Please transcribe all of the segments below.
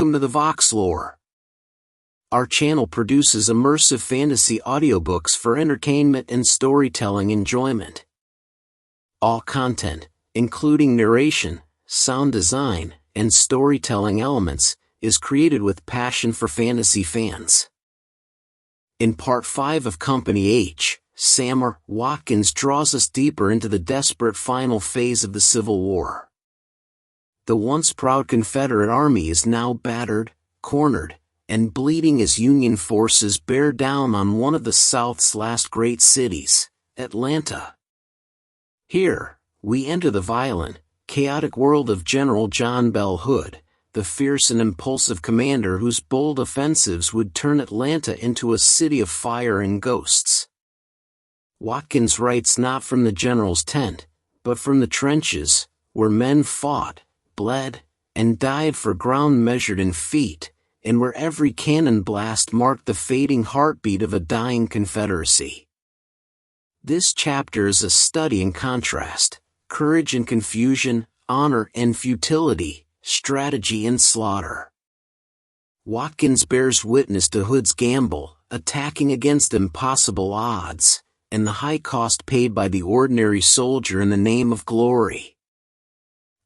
Welcome to the Vox Lore. Our channel produces immersive fantasy audiobooks for entertainment and storytelling enjoyment. All content, including narration, sound design, and storytelling elements, is created with passion for fantasy fans. In Part 5 of Company Aytch, Samuel Watkins draws us deeper into the desperate final phase of the Civil War. The once proud Confederate army is now battered, cornered, and bleeding as Union forces bear down on one of the South's last great cities, Atlanta. Here, we enter the violent, chaotic world of General John Bell Hood, the fierce and impulsive commander whose bold offensives would turn Atlanta into a city of fire and ghosts. Watkins writes not from the general's tent, but from the trenches, where men fought, bled, and died for ground measured in feet, and where every cannon blast marked the fading heartbeat of a dying Confederacy. This chapter is a study in contrast, courage and confusion, honor and futility, strategy and slaughter. Watkins bears witness to Hood's gamble, attacking against impossible odds, and the high cost paid by the ordinary soldier in the name of glory.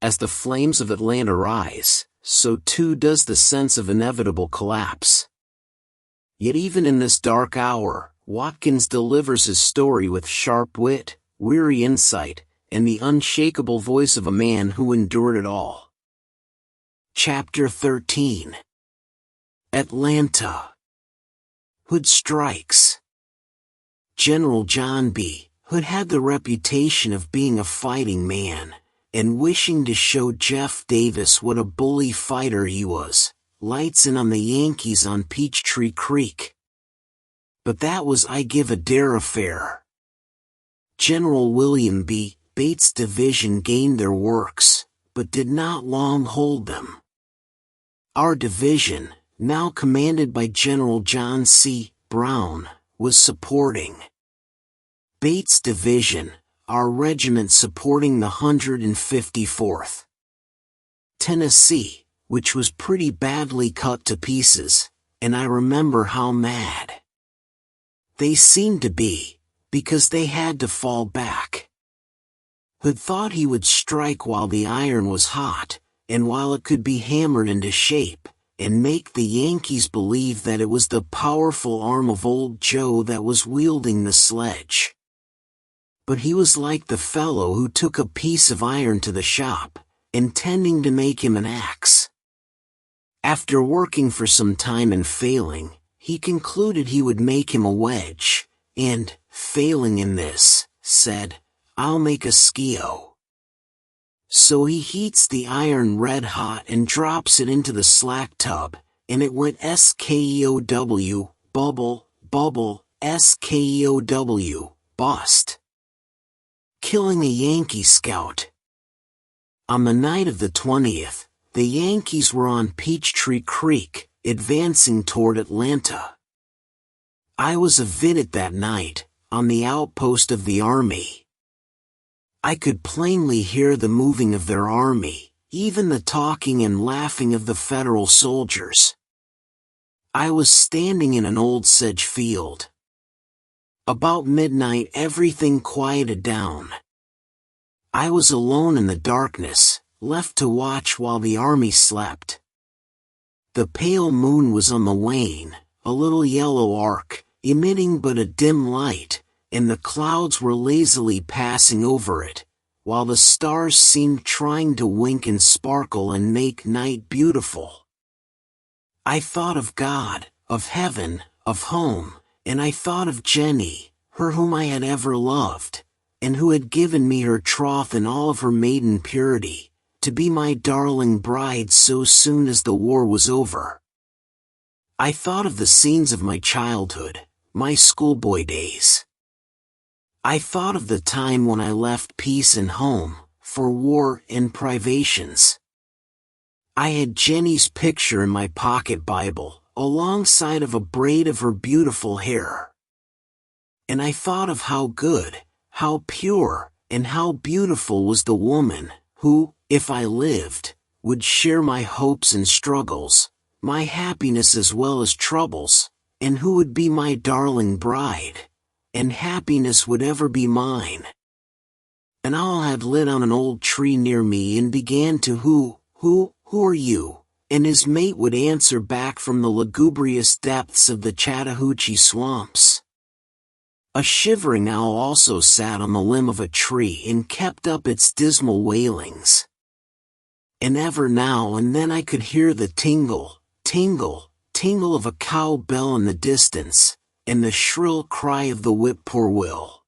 As the flames of Atlanta rise, so too does the sense of inevitable collapse. Yet even in this dark hour, Watkins delivers his story with sharp wit, weary insight, and the unshakable voice of a man who endured it all. Chapter 13. Atlanta. Hood strikes. General John B. Hood had the reputation of being a fighting man, and wishing to show Jeff Davis what a bully fighter he was, lights in on the Yankees on Peachtree Creek. But that was I give a dare affair. General William B. Bates' division gained their works, but did not long hold them. Our division, now commanded by General John C. Brown, was supporting Bates' division, our regiment supporting the 154th Tennessee, which was pretty badly cut to pieces, and I remember how mad they seemed to be, because they had to fall back. Hood thought he would strike while the iron was hot, and while it could be hammered into shape, and make the Yankees believe that it was the powerful arm of Old Joe that was wielding the sledge. But he was like the fellow who took a piece of iron to the shop, intending to make him an axe. After working for some time and failing, he concluded he would make him a wedge, and, failing in this, said, "I'll make a skeo." So he heats the iron red hot and drops it into the slack tub, and it went SKEOW, bubble, bubble, SKEOW, bust, killing a Yankee scout. On the night of the 20th, the Yankees were on Peachtree Creek, advancing toward Atlanta. I was a vidette that night, on the outpost of the army. I could plainly hear the moving of their army, even the talking and laughing of the Federal soldiers. I was standing in an old sedge field. About midnight everything quieted down. I was alone in the darkness, left to watch while the army slept. The pale moon was on the wane, a little yellow arc, emitting but a dim light, and the clouds were lazily passing over it, while the stars seemed trying to wink and sparkle and make night beautiful. I thought of God, of heaven, of home, and I thought of Jenny, her whom I had ever loved, and who had given me her troth in all of her maiden purity, to be my darling bride so soon as the war was over. I thought of the scenes of my childhood, my schoolboy days. I thought of the time when I left peace and home, for war and privations. I had Jenny's picture in my pocket Bible, alongside of a braid of her beautiful hair. And I thought of how good, how pure, and how beautiful was the woman, who, if I lived, would share my hopes and struggles, my happiness as well as troubles, and who would be my darling bride, and happiness would ever be mine. An owl had lit on an old tree near me and began to who are you? And his mate would answer back from the lugubrious depths of the Chattahoochee swamps. A shivering owl also sat on the limb of a tree and kept up its dismal wailings. And ever now and then I could hear the tingle, tingle, tingle of a cow bell in the distance, and the shrill cry of the whip-poor-will.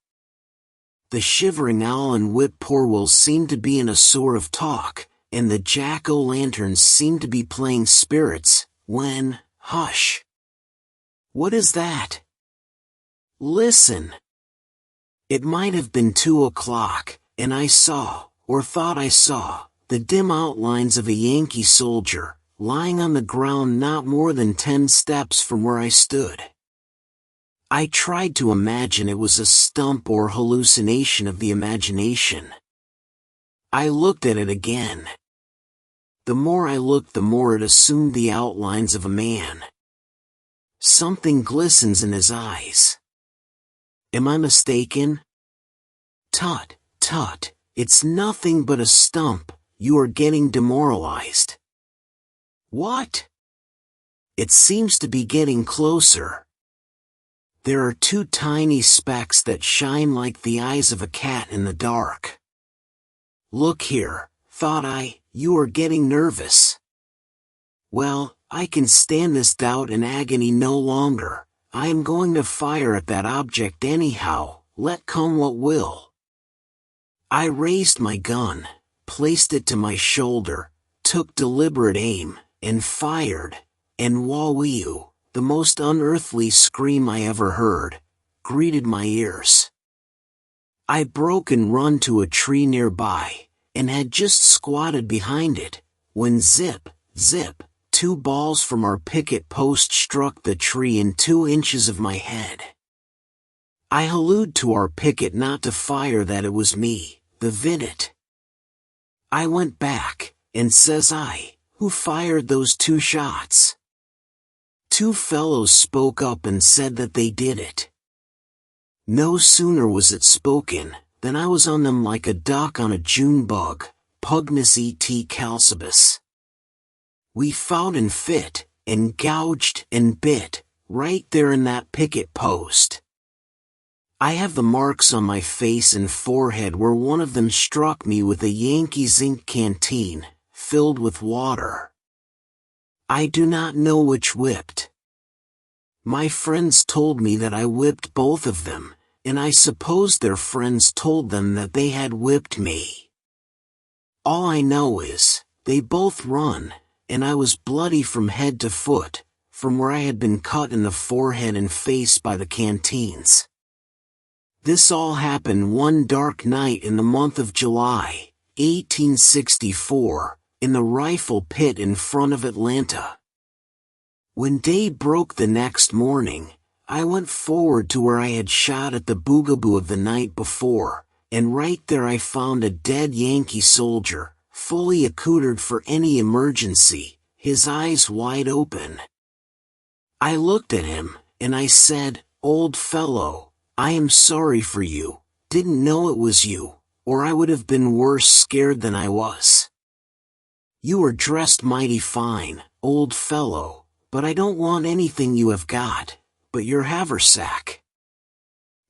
The shivering owl and whip-poor-will seemed to be in a sort of talk, and the jack-o'-lanterns seemed to be playing spirits, when, hush! What is that? Listen! It might have been 2 o'clock, and I saw, or thought I saw, the dim outlines of a Yankee soldier, lying on the ground not more than 10 steps from where I stood. I tried to imagine it was a stump or hallucination of the imagination. I looked at it again. The more I looked, the more it assumed the outlines of a man. Something glistens in his eyes. Am I mistaken? Tut, tut, it's nothing but a stump, you are getting demoralized. What? It seems to be getting closer. There are 2 tiny specks that shine like the eyes of a cat in the dark. Look here, thought I, you are getting nervous. Well, I can stand this doubt and agony no longer. I am going to fire at that object anyhow, let come what will. I raised my gun, placed it to my shoulder, took deliberate aim, and fired, and wah-wee-oo, the most unearthly scream I ever heard, greeted my ears. I broke and run to a tree nearby, and had just squatted behind it, when zip, zip, 2 balls from our picket post struck the tree in 2 inches of my head. I hallooed to our picket not to fire, that it was me, the vidit. I went back, and says I, who fired those 2 shots? 2 fellows spoke up and said that they did it. No sooner was it spoken, than I was on them like a duck on a June bug, Pugnus et calcibus. We fought and fit, and gouged and bit, right there in that picket post. I have the marks on my face and forehead where one of them struck me with a Yankee zinc canteen, filled with water. I do not know which whipped. My friends told me that I whipped both of them, and I suppose their friends told them that they had whipped me. All I know is, they both run, and I was bloody from head to foot, from where I had been cut in the forehead and face by the canteens. This all happened one dark night in the month of July, 1864, in the rifle pit in front of Atlanta. When day broke the next morning, I went forward to where I had shot at the boogaboo of the night before, and right there I found a dead Yankee soldier, fully accoutered for any emergency, his eyes wide open. I looked at him, and I said, "Old fellow, I am sorry for you, didn't know it was you, or I would have been worse scared than I was. You are dressed mighty fine, old fellow, but I don't want anything you have got, but your haversack."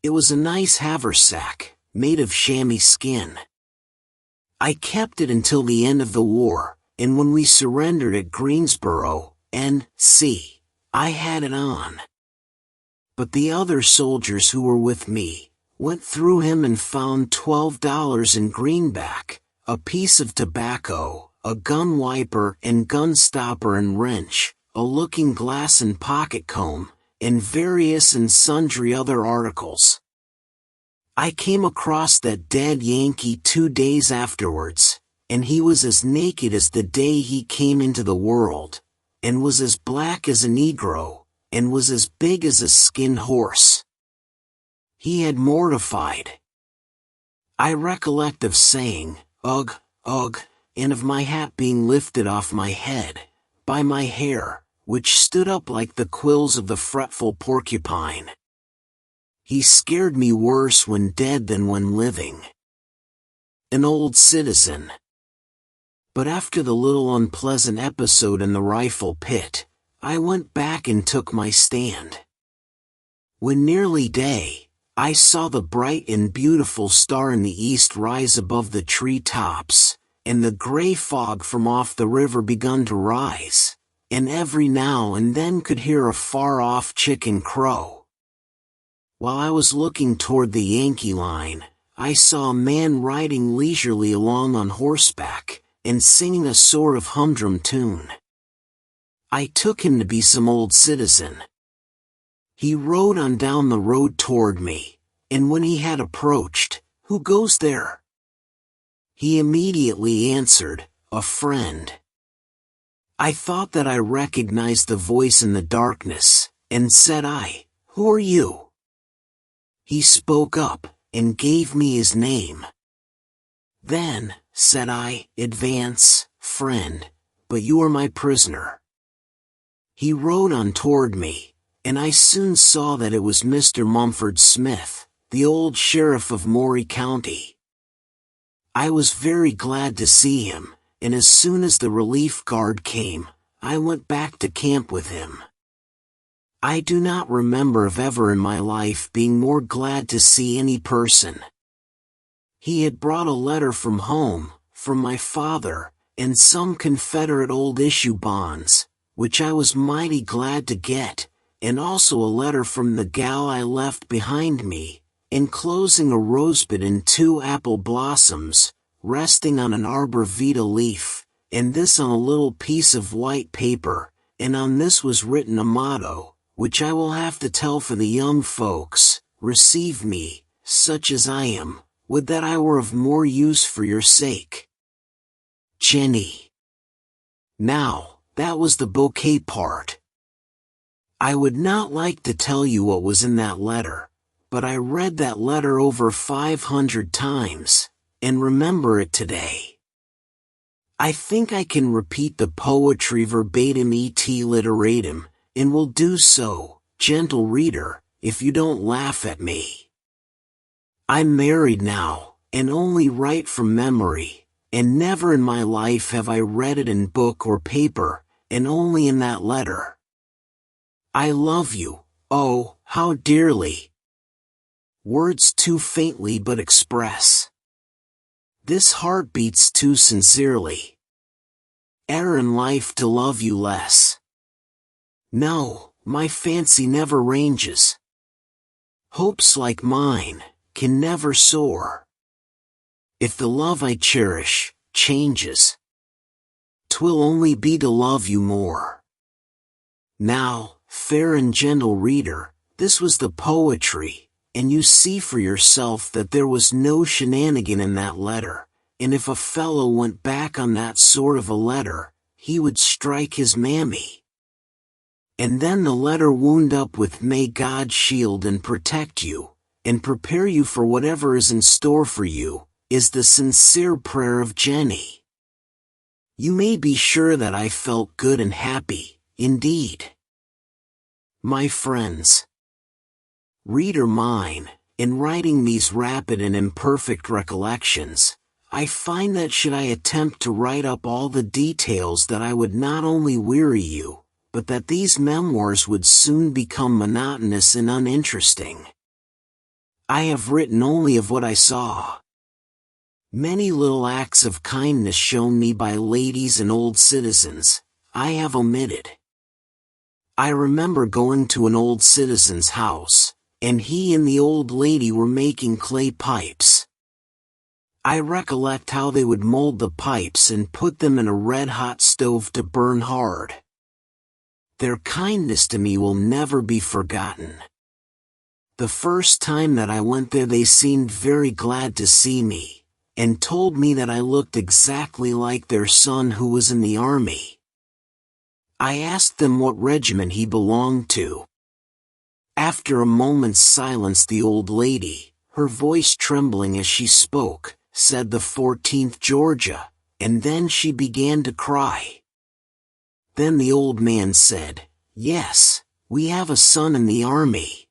It was a nice haversack, made of chamois skin. I kept it until the end of the war, and when we surrendered at Greensboro, N.C., I had it on. But the other soldiers who were with me went through him and found $12 in greenback, a piece of tobacco, a gun wiper and gun stopper and wrench, a looking glass and pocket comb, and various and sundry other articles. I came across that dead Yankee 2 days afterwards, and he was as naked as the day he came into the world, and was as black as a Negro, and was as big as a skinned horse. He had mortified. I recollect of saying, "Ugh, ugh," and of my hat being lifted off my head, by my hair, which stood up like the quills of the fretful porcupine. He scared me worse when dead than when living. An old citizen. But after the little unpleasant episode in the rifle pit, I went back and took my stand. When nearly day, I saw the bright and beautiful star in the east rise above the tree tops, and the gray fog from off the river begun to rise, and every now and then could hear a far-off chicken crow. While I was looking toward the Yankee line, I saw a man riding leisurely along on horseback, and singing a sort of humdrum tune. I took him to be some old citizen. He rode on down the road toward me, and when he had approached, "Who goes there?" he immediately answered, "A friend." I thought that I recognized the voice in the darkness, and said I, "Who are you?" He spoke up, and gave me his name. "Then," said I, "advance, friend, but you are my prisoner." He rode on toward me, and I soon saw that it was Mr. Mumford Smith, the old sheriff of Maury County. I was very glad to see him, and as soon as the relief guard came, I went back to camp with him. I do not remember of ever in my life being more glad to see any person. He had brought a letter from home, from my father, and some Confederate old issue bonds, which I was mighty glad to get, and also a letter from the gal I left behind me, enclosing a rosebud and 2 apple blossoms, resting on an arbor vitae leaf, and this on a little piece of white paper, and on this was written a motto, which I will have to tell for the young folks: "Receive me, such as I am, would that I were of more use for your sake. Jenny." Now, that was the bouquet part. I would not like to tell you what was in that letter, but I read that letter over 500 times, and remember it today. I think I can repeat the poetry verbatim et literatim, and will do so, gentle reader, if you don't laugh at me. I'm married now, and only write from memory, and never in my life have I read it in book or paper, and only in that letter. I love you, oh, how dearly. Words too faintly but express. This heart beats too sincerely. E'er in life to love you less. No, my fancy never ranges. Hopes like mine can never soar. If the love I cherish changes, 'twill only be to love you more. Now, fair and gentle reader, this was the poetry, and you see for yourself that there was no shenanigan in that letter, and if a fellow went back on that sort of a letter, he would strike his mammy. And then the letter wound up with "May God shield and protect you, and prepare you for whatever is in store for you, is the sincere prayer of Jenny." You may be sure that I felt good and happy, indeed. My friends, reader mine, in writing these rapid and imperfect recollections, I find that should I attempt to write up all the details that I would not only weary you, but that these memoirs would soon become monotonous and uninteresting. I have written only of what I saw. Many little acts of kindness shown me by ladies and old citizens, I have omitted. I remember going to an old citizen's house, and he and the old lady were making clay pipes. I recollect how they would mold the pipes and put them in a red-hot stove to burn hard. Their kindness to me will never be forgotten. The first time that I went there they seemed very glad to see me, and told me that I looked exactly like their son who was in the army. I asked them what regiment he belonged to. After a moment's silence the old lady, her voice trembling as she spoke, said the 14th Georgia, and then she began to cry. Then the old man said, "Yes, we have a son in the army.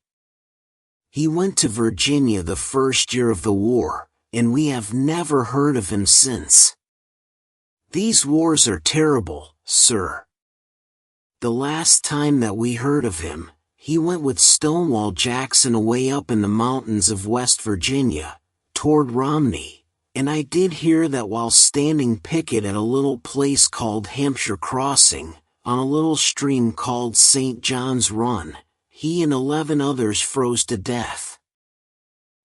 He went to Virginia the first year of the war, and we have never heard of him since. These wars are terrible, sir. The last time that we heard of him, he went with Stonewall Jackson away up in the mountains of West Virginia, toward Romney, and I did hear that while standing picket at a little place called Hampshire Crossing, on a little stream called St. John's Run, he and 11 others froze to death.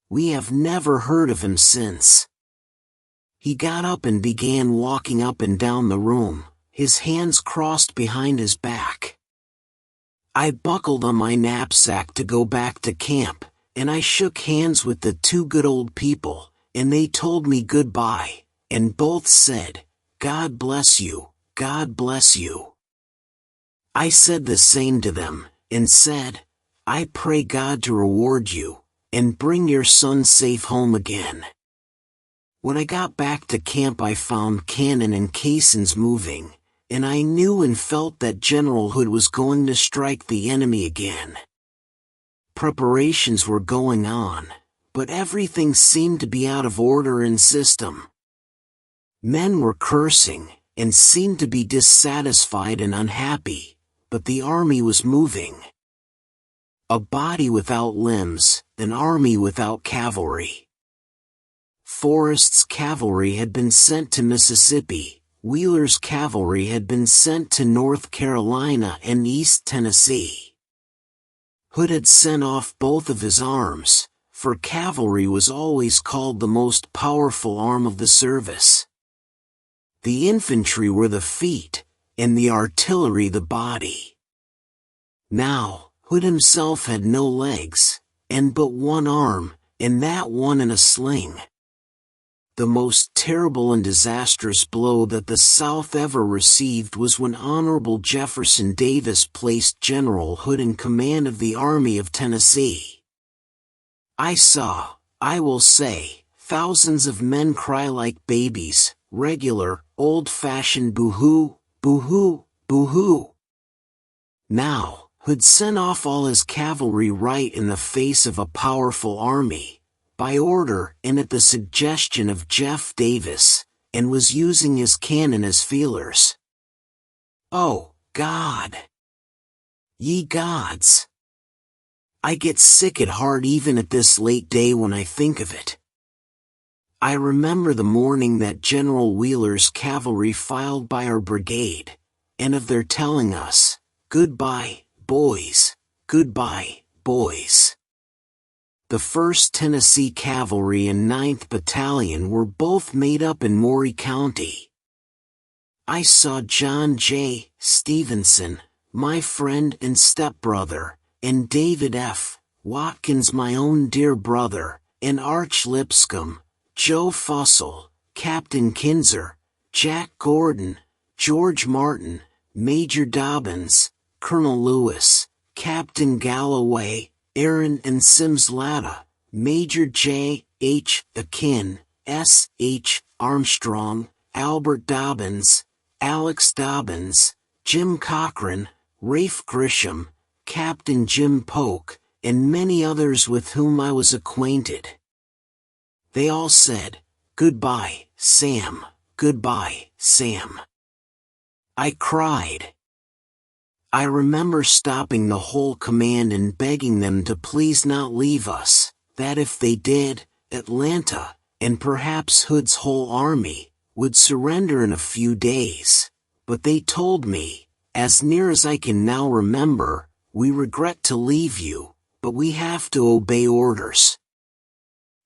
We have never heard of him since." He got up and began walking up and down the room, his hands crossed behind his back. I buckled on my knapsack to go back to camp, and I shook hands with the two good old people, and they told me goodbye, and both said, "God bless you, God bless you." I said the same to them, and said, "I pray God to reward you, and bring your son safe home again." When I got back to camp I found cannon and caissons moving, and I knew and felt that General Hood was going to strike the enemy again. Preparations were going on, but everything seemed to be out of order and system. Men were cursing, and seemed to be dissatisfied and unhappy, but the army was moving. A body without limbs, an army without cavalry. Forrest's cavalry had been sent to Mississippi, Wheeler's cavalry had been sent to North Carolina and East Tennessee. Hood had sent off both of his arms, for cavalry was always called the most powerful arm of the service. The infantry were the feet, and the artillery the body. Now, Hood himself had no legs, and but one arm, and that one in a sling. The most terrible and disastrous blow that the South ever received was when Honorable Jefferson Davis placed General Hood in command of the Army of Tennessee. I saw, I will say, thousands of men cry like babies, regular, old-fashioned boo-hoo, boo-hoo, boo-hoo. Now, Hood sent off all his cavalry right in the face of a powerful army, by order and at the suggestion of Jeff Davis, and was using his cannon as feelers. Oh, God! Ye gods! I get sick at heart even at this late day when I think of it. I remember the morning that General Wheeler's cavalry filed by our brigade, and of their telling us, "Goodbye, boys, goodbye, boys." The 1st Tennessee Cavalry and 9th Battalion were both made up in Maury County. I saw John J. Stevenson, my friend and stepbrother, and David F. Watkins, my own dear brother, and Arch Lipscomb, Joe Fussell, Captain Kinzer, Jack Gordon, George Martin, Major Dobbins, Colonel Lewis, Captain Galloway, Aaron and Sims Latta, Major J. H. Akin, S. H. Armstrong, Albert Dobbins, Alex Dobbins, Jim Cochran, Rafe Grisham, Captain Jim Polk, and many others with whom I was acquainted. They all said, "Goodbye, Sam, goodbye, Sam." I cried. I remember stopping the whole command and begging them to please not leave us, that if they did, Atlanta, and perhaps Hood's whole army, would surrender in a few days. But they told me, as near as I can now remember, "We regret to leave you, but we have to obey orders."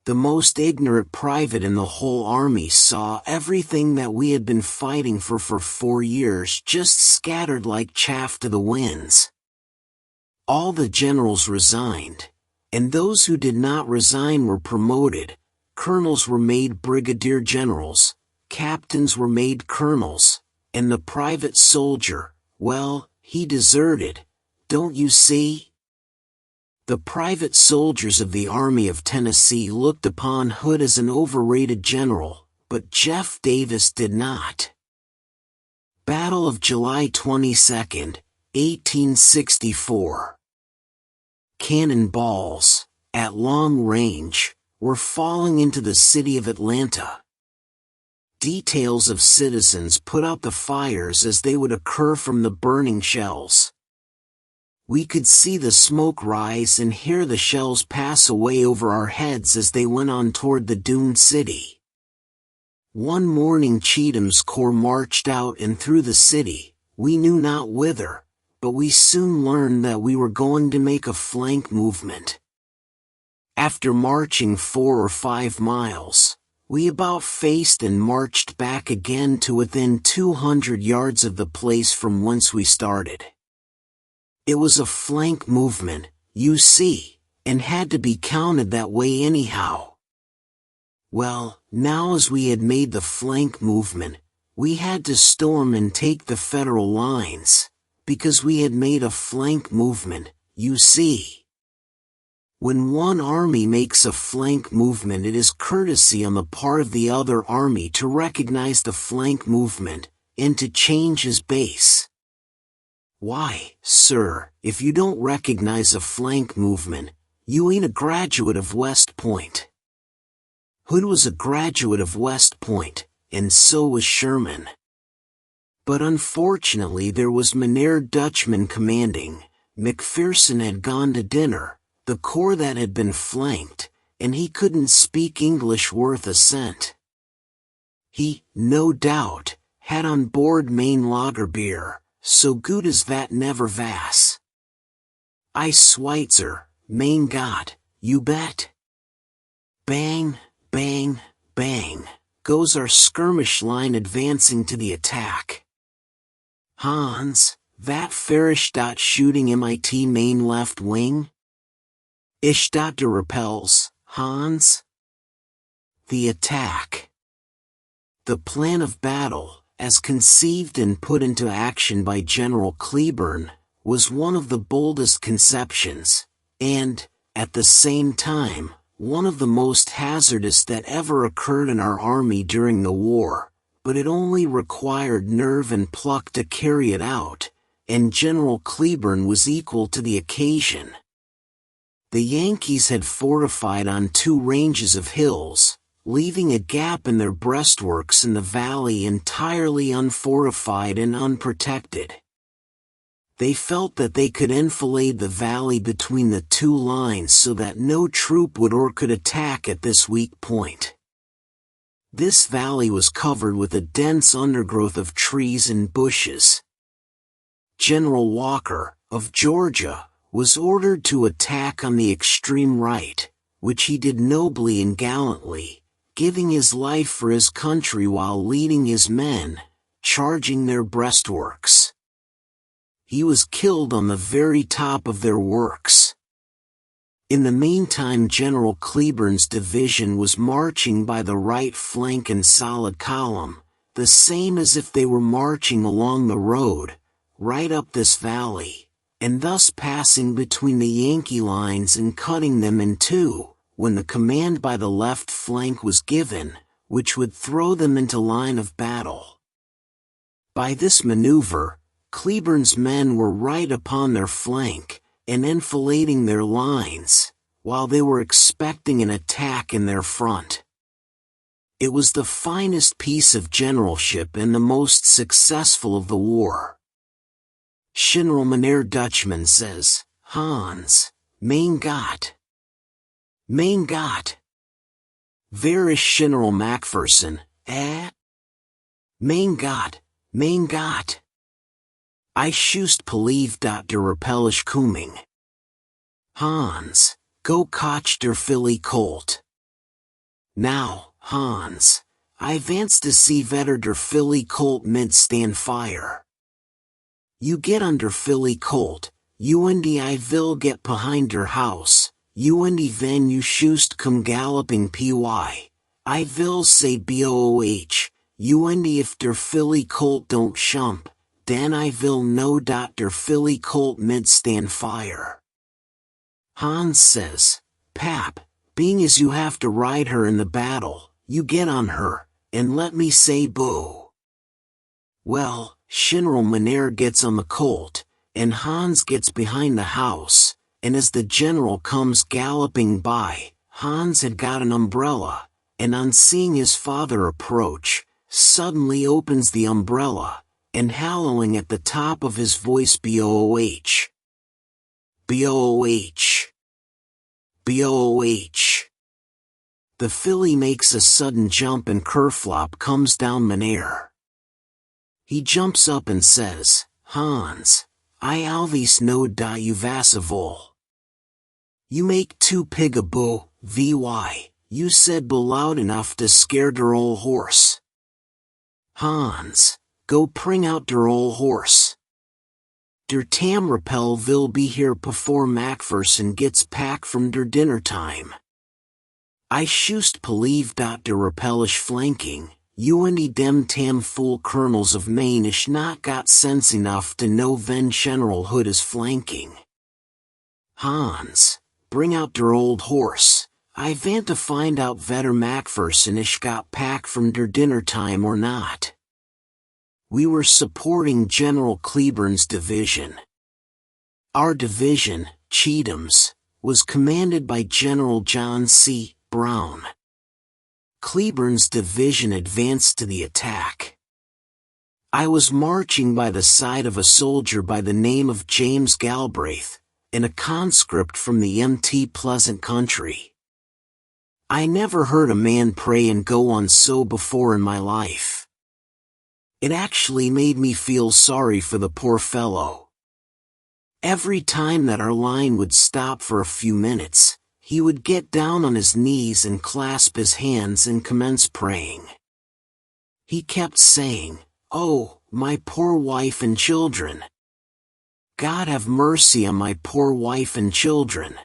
The most ignorant private in the whole army saw everything that we had been fighting for 4 years just scattered like chaff to the winds. All the generals resigned, and those who did not resign were promoted. Colonels were made brigadier generals, captains were made colonels, and the private soldier, well, he deserted, don't you see? The private soldiers of the Army of Tennessee looked upon Hood as an overrated general, but Jeff Davis did not. Battle of July 22, 1864. Cannonballs, at long range, were falling into the city of Atlanta. Details of citizens put out the fires as they would occur from the burning shells. We could see the smoke rise and hear the shells pass away over our heads as they went on toward the doomed city. One morning Cheatham's corps marched out and through the city, we knew not whither, but we soon learned that we were going to make a flank movement. After marching 4 or 5 miles, we about faced and marched back again to within 200 yards of the place from whence we started. It was a flank movement, you see, and had to be counted that way anyhow. Well, now as we had made the flank movement, we had to storm and take the Federal lines, because we had made a flank movement, you see. When one army makes a flank movement, it is courtesy on the part of the other army to recognize the flank movement, and to change his base. Why, sir, if you don't recognize a flank movement, you ain't a graduate of West Point. Hood was a graduate of West Point, and so was Sherman. But unfortunately there was Mynheer Dutchman commanding. McPherson had gone to dinner, the corps that had been flanked, and he couldn't speak English worth a cent. He, no doubt, had on board Maine lager beer, so good as that never vas. I Schweitzer, Maine Gott, you bet. Bang, bang, bang, goes our skirmish line advancing to the attack. Hans, that fairish dot shooting MIT Maine left wing? Ich dot de repels, Hans? The attack. The plan of battle, as conceived and put into action by General Cleburne, was one of the boldest conceptions, and, at the same time, one of the most hazardous that ever occurred in our army during the war, but it only required nerve and pluck to carry it out, and General Cleburne was equal to the occasion. The Yankees had fortified on 2 ranges of hills, leaving a gap in their breastworks in the valley entirely unfortified and unprotected. They felt that they could enfilade the valley between the 2 lines so that no troop would or could attack at this weak point. This valley was covered with a dense undergrowth of trees and bushes. General Walker, of Georgia, was ordered to attack on the extreme right, which he did nobly and gallantly, giving his life for his country while leading his men, charging their breastworks. He was killed on the very top of their works. In the meantime General Cleburne's division was marching by the right flank in solid column, the same as if they were marching along the road, right up this valley, and thus passing between the Yankee lines and cutting them in 2, when the command by the left flank was given, which would throw them into line of battle. By this maneuver, Cleburne's men were right upon their flank, and enfilading their lines, while they were expecting an attack in their front. It was the finest piece of generalship and the most successful of the war. General Mynheer Dutchman says, Hans, Mein Gott. Mein Gott. Where is General McPherson, eh? Mein Gott, Mein Gott. I schust believe dat der Repellisch Kooming. Hans, go catch der Philly Colt. Now, Hans, I vants to see vetter der Philly Colt mint stand fire. You get under Philly Colt, you and I will get behind der house, you and then you schust come galloping py. I will say booh, you and if der Philly Colt don't shump, then I will know dat der Philly Colt mint stand fire. Hans says, Pap, being as you have to ride her in the battle, you get on her, and let me say boo. Well, General Memoir gets on the colt, and Hans gets behind the house, and as the general comes galloping by, Hans had got an umbrella, and on seeing his father approach, suddenly opens the umbrella, and howling at the top of his voice, "BOOH! BOOH! BOOH!" The filly makes a sudden jump and kerflop comes down Memoir. He jumps up and says, "Hans, I always knowed dat you was a vole. You make too pig a bull, vy, you said bull loud enough to scare der ol' horse. Hans, go bring out der ol' horse. Der tam rappel will be here before Macpherson gets pack from der dinner time. I shust believe dat der rappel ish flanking, you and dem tam fool colonels of Maine ish not got sense enough to know ven General Hood is flanking. Hans, bring out der old horse, I want to find out vetter Macpherson ish got pack from der dinner time or not." We were supporting General Cleburne's division. Our division, Cheatham's, was commanded by General John C. Brown. Cleburne's division advanced to the attack. I was marching by the side of a soldier by the name of James Galbraith, and a conscript from the Mt. Pleasant country. I never heard a man pray and go on so before in my life. It actually made me feel sorry for the poor fellow. Every time that our line would stop for a few minutes, he would get down on his knees and clasp his hands and commence praying. He kept saying, "Oh, my poor wife and children. God have mercy on my poor wife and children.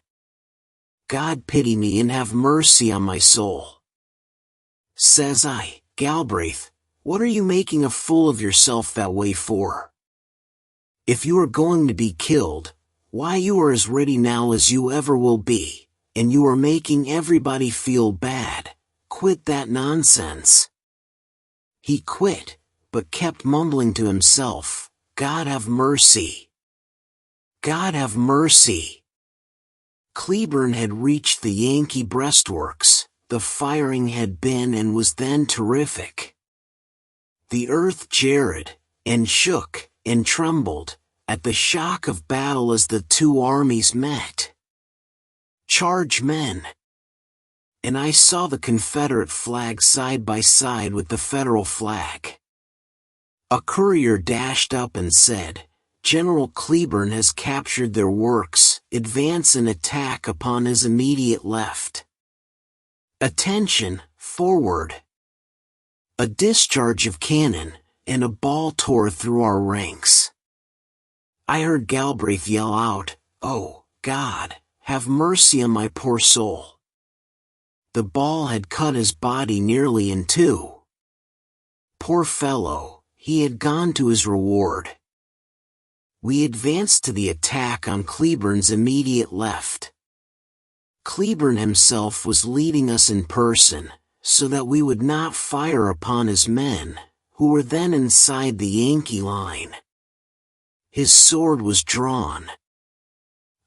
God pity me and have mercy on my soul." Says I, "Galbraith, what are you making a fool of yourself that way for? If you are going to be killed, why you are as ready now as you ever will be, and you are making everybody feel bad. Quit that nonsense." He quit, but kept mumbling to himself, "God have mercy. God have mercy." Cleburne had reached the Yankee breastworks, the firing had been and was then terrific. The earth jarred, and shook, and trembled, at the shock of battle as the two armies met. "Charge, men!" And I saw the Confederate flag side by side with the Federal flag. A courier dashed up and said, "General Cleburne has captured their works, advance and attack upon his immediate left. Attention, forward." A discharge of cannon, and a ball tore through our ranks. I heard Galbraith yell out, "Oh, God, have mercy on my poor soul." The ball had cut his body nearly in two. Poor fellow, he had gone to his reward. We advanced to the attack on Cleburne's immediate left. Cleburne himself was leading us in person, so that we would not fire upon his men, who were then inside the Yankee line. His sword was drawn.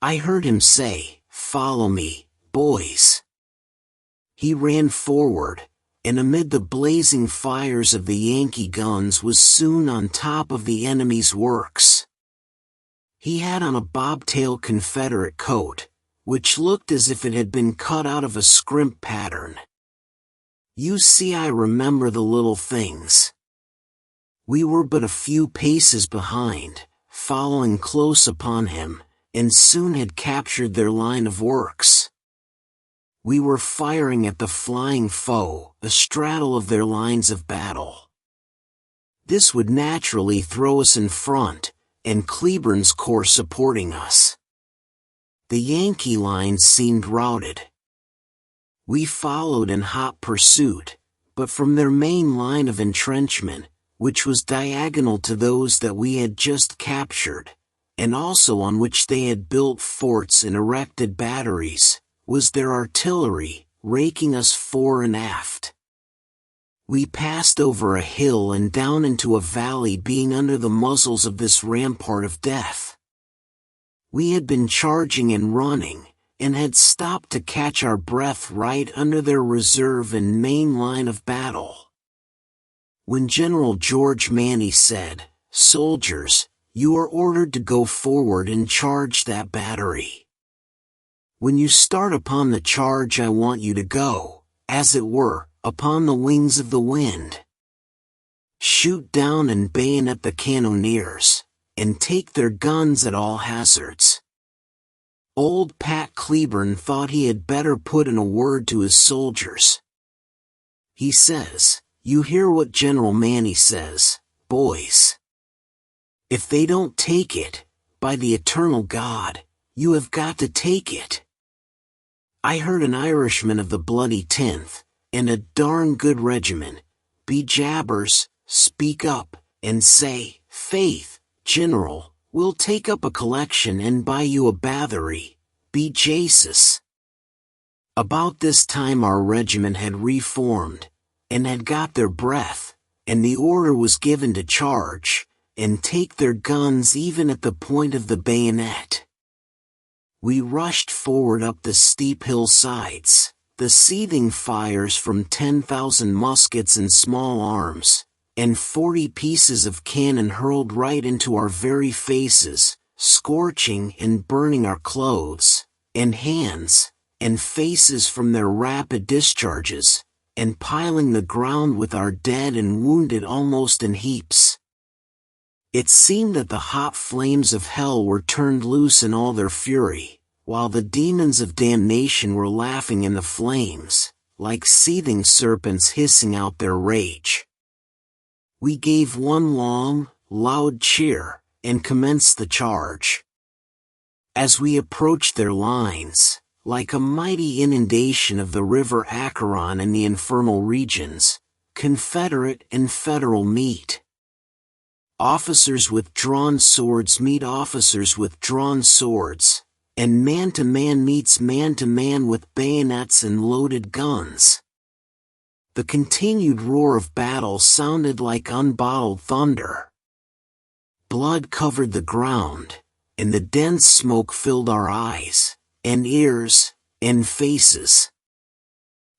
I heard him say, "Follow me, boys." He ran forward, and amid the blazing fires of the Yankee guns was soon on top of the enemy's works. He had on a bobtail Confederate coat, which looked as if it had been cut out of a scrimp pattern. You see, I remember the little things. We were but a few paces behind, following close upon him, and soon had captured their line of works. We were firing at the flying foe, astraddle of their lines of battle. This would naturally throw us in front, and Cleburne's corps supporting us. The Yankee line seemed routed. We followed in hot pursuit, but from their main line of entrenchment, which was diagonal to those that we had just captured, and also on which they had built forts and erected batteries, was their artillery, raking us fore and aft. We passed over a hill and down into a valley, being under the muzzles of this rampart of death. We had been charging and running, and had stopped to catch our breath right under their reserve and main line of battle. When General George Manny said, "Soldiers, you are ordered to go forward and charge that battery. When you start upon the charge, I want you to go, as it were, upon the wings of the wind. Shoot down and bayonet the cannoneers, and take their guns at all hazards." Old Pat Cleburne thought he had better put in a word to his soldiers. He says, "You hear what General Manny says, boys. If they don't take it, by the eternal God, you have got to take it." I heard an Irishman of the Bloody 10th, and a darn good regiment, be jabbers, speak up, and say, "Faith, General, we'll take up a collection and buy you a battery, be Jasus." About this time our regiment had reformed, and had got their breath, and the order was given to charge, and take their guns even at the point of the bayonet. We rushed forward up the steep hillsides, the seething fires from 10,000 muskets and small arms, and 40 pieces of cannon hurled right into our very faces, scorching and burning our clothes, and hands, and faces from their rapid discharges, and piling the ground with our dead and wounded almost in heaps. It seemed that the hot flames of hell were turned loose in all their fury, while the demons of damnation were laughing in the flames, like seething serpents hissing out their rage. We gave one long, loud cheer, and commenced the charge. As we approached their lines, like a mighty inundation of the river Acheron in the infernal regions, Confederate and Federal meet. Officers with drawn swords meet officers with drawn swords, and man-to-man meets man-to-man with bayonets and loaded guns. The continued roar of battle sounded like unbottled thunder. Blood covered the ground, and the dense smoke filled our eyes, and ears, and faces.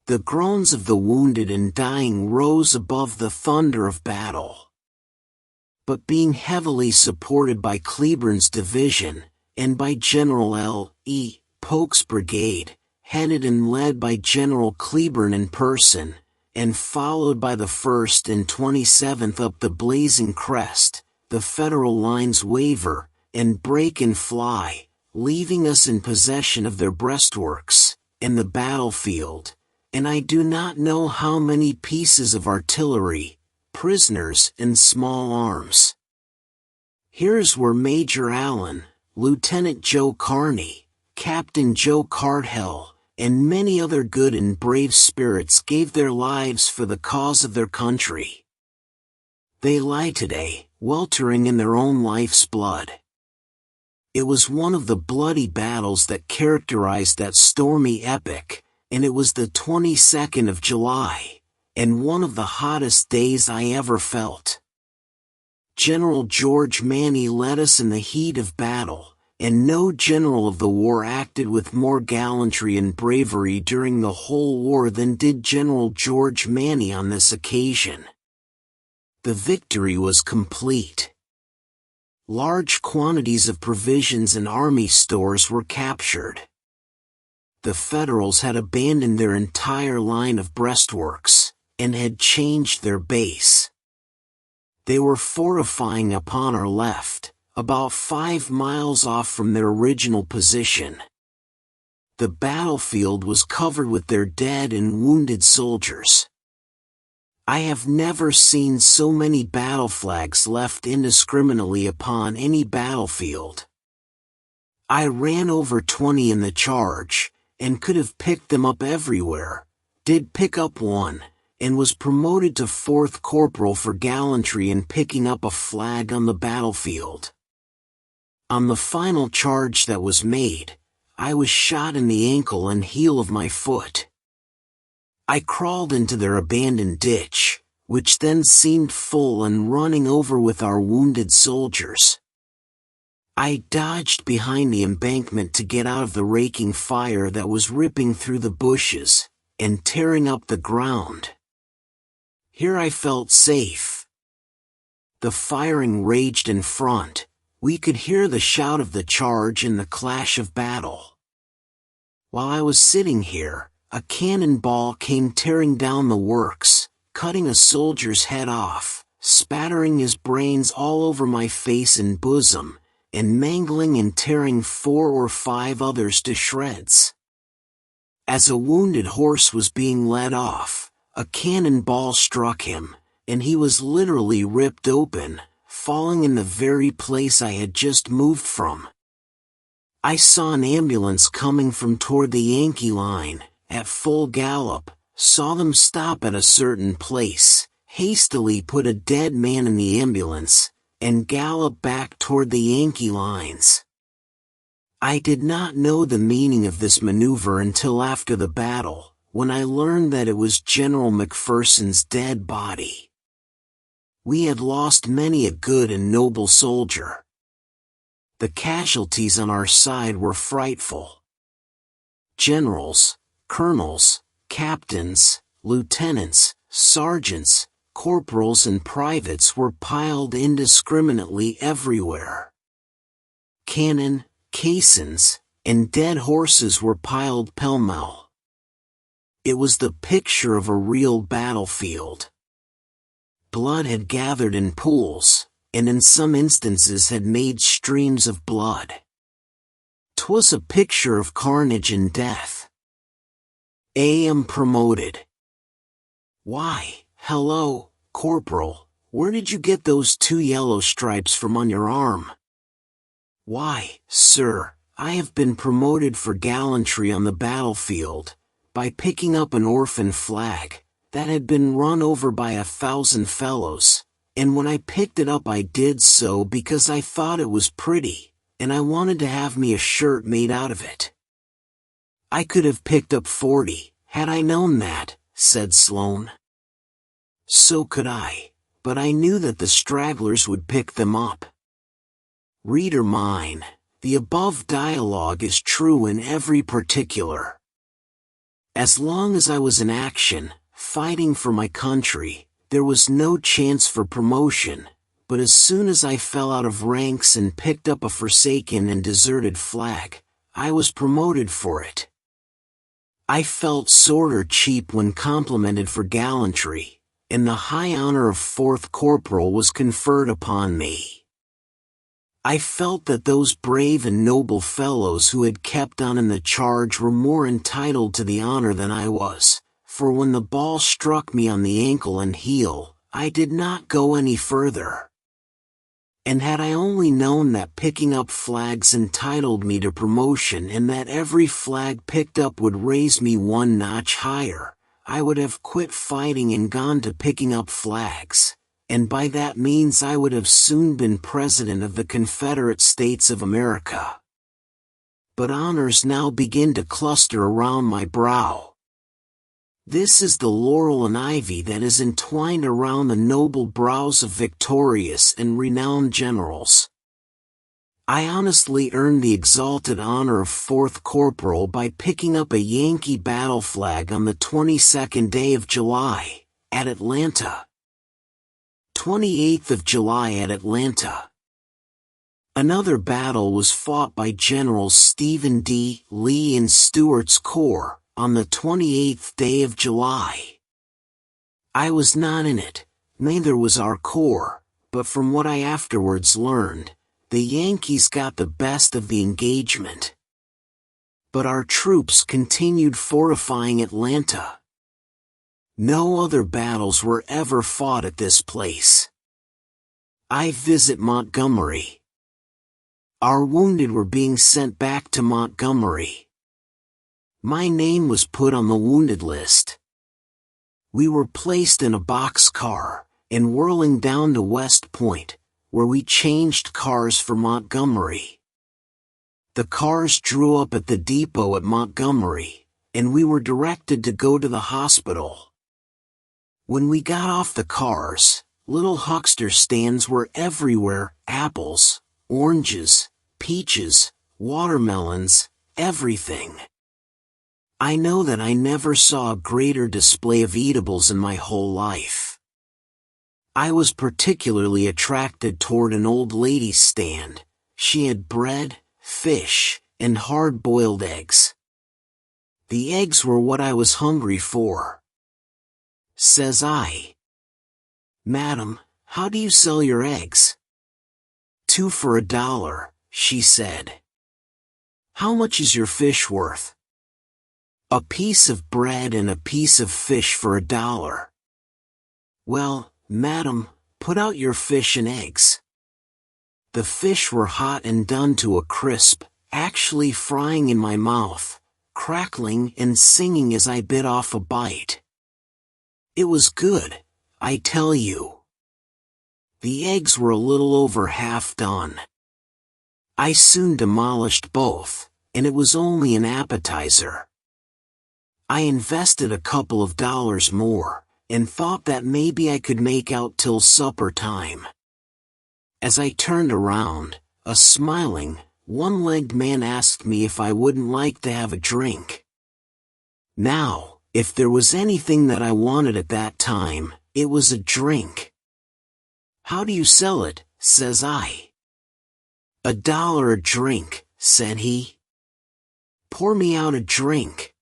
The groans of the wounded and dying rose above the thunder of battle. But being heavily supported by Cleburne's division, and by General L. E. Polk's brigade, headed and led by General Cleburne in person, and followed by the 1st and 27th up the blazing crest, the Federal lines waver, and break and fly, leaving us in possession of their breastworks, and the battlefield, and I do not know how many pieces of artillery, prisoners and small arms. Here's where Major Allen, Lieutenant Joe Carney, Captain Joe Cardwell, and many other good and brave spirits gave their lives for the cause of their country. They lie today, weltering in their own life's blood. It was one of the bloody battles that characterized that stormy epoch, and it was the 22nd of July, and one of the hottest days I ever felt. General George Manny led us in the heat of battle, and no general of the war acted with more gallantry and bravery during the whole war than did General George Manny on this occasion. The victory was complete. Large quantities of provisions and army stores were captured. The Federals had abandoned their entire line of breastworks, and had changed their base. They were fortifying upon our left, about 5 miles off from their original position. The battlefield was covered with their dead and wounded soldiers. I have never seen so many battle flags left indiscriminately upon any battlefield. I ran over 20 in the charge, and could have picked them up everywhere, did pick up one, and was promoted to 4th corporal for gallantry in picking up a flag on the battlefield. On the final charge that was made, I was shot in the ankle and heel of my foot. I crawled into their abandoned ditch, which then seemed full and running over with our wounded soldiers. I dodged behind the embankment to get out of the raking fire that was ripping through the bushes and tearing up the ground. Here I felt safe. The firing raged in front. We could hear the shout of the charge and the clash of battle. While I was sitting here, a cannonball came tearing down the works, cutting a soldier's head off, spattering his brains all over my face and bosom, and mangling and tearing 4 or 5 others to shreds. As a wounded horse was being led off, a cannonball struck him, and he was literally ripped open, falling in the very place I had just moved from. I saw an ambulance coming from toward the Yankee line, at full gallop, saw them stop at a certain place, hastily put a dead man in the ambulance, and gallop back toward the Yankee lines. I did not know the meaning of this maneuver until after the battle, when I learned that it was General McPherson's dead body. We had lost many a good and noble soldier. The casualties on our side were frightful. Generals, colonels, captains, lieutenants, sergeants, corporals and privates were piled indiscriminately everywhere. Cannon, caissons, and dead horses were piled pell-mell. It was the picture of a real battlefield. Blood had gathered in pools, and in some instances had made streams of blood. 'Twas a picture of carnage and death. I am promoted. Why, hello, Corporal, where did you get those 2 yellow stripes from on your arm? Why, sir, I have been promoted for gallantry on the battlefield, by picking up an orphan flag that had been run over by 1,000 fellows, and when I picked it up I did so because I thought it was pretty, and I wanted to have me a shirt made out of it. I could have picked up 40, had I known that, said Sloane. So could I, but I knew that the stragglers would pick them up. Reader mine, the above dialogue is true in every particular. As long as I was in action, fighting for my country, there was no chance for promotion, but as soon as I fell out of ranks and picked up a forsaken and deserted flag, I was promoted for it. I felt sorter cheap when complimented for gallantry, and the high honor of 4th Corporal was conferred upon me. I felt that those brave and noble fellows who had kept on in the charge were more entitled to the honor than I was, for when the ball struck me on the ankle and heel, I did not go any further. And had I only known that picking up flags entitled me to promotion and that every flag picked up would raise me 1 notch higher, I would have quit fighting and gone to picking up flags, and by that means I would have soon been President of the Confederate States of America. But honors now begin to cluster around my brow. This is the laurel and ivy that is entwined around the noble brows of victorious and renowned generals. I honestly earned the exalted honor of 4th Corporal by picking up a Yankee battle flag on the 22nd day of July, at Atlanta. 28th of July at Atlanta. Another battle was fought by Generals Stephen D. Lee and Stuart's Corps, on the 28th day of July. I was not in it, neither was our corps, but from what I afterwards learned, the Yankees got the best of the engagement. But our troops continued fortifying Atlanta. No other battles were ever fought at this place. I visit Montgomery. Our wounded were being sent back to Montgomery. My name was put on the wounded list. We were placed in a boxcar, and whirling down to West Point, where we changed cars for Montgomery. The cars drew up at the depot at Montgomery, and we were directed to go to the hospital. When we got off the cars, little huckster stands were everywhere: apples, oranges, peaches, watermelons, everything. I know that I never saw a greater display of eatables in my whole life. I was particularly attracted toward an old lady's stand. She had bread, fish, and hard-boiled eggs. The eggs were what I was hungry for. Says I, "Madam, how do you sell your eggs?" "2 for $1, she said. "How much is your fish worth?" "A piece of bread and a piece of fish for $1. "Well, madam, put out your fish and eggs." The fish were hot and done to a crisp, actually frying in my mouth, crackling and singing as I bit off a bite. It was good, I tell you. The eggs were a little over half done. I soon demolished both, and it was only an appetizer. I invested a couple of dollars more, and thought that maybe I could make out till supper time. As I turned around, a smiling, one-legged man asked me if I wouldn't like to have a drink. Now, if there was anything that I wanted at that time, it was a drink. "How do you sell it?" says I. $1 a drink," said he. "Pour me out a drink."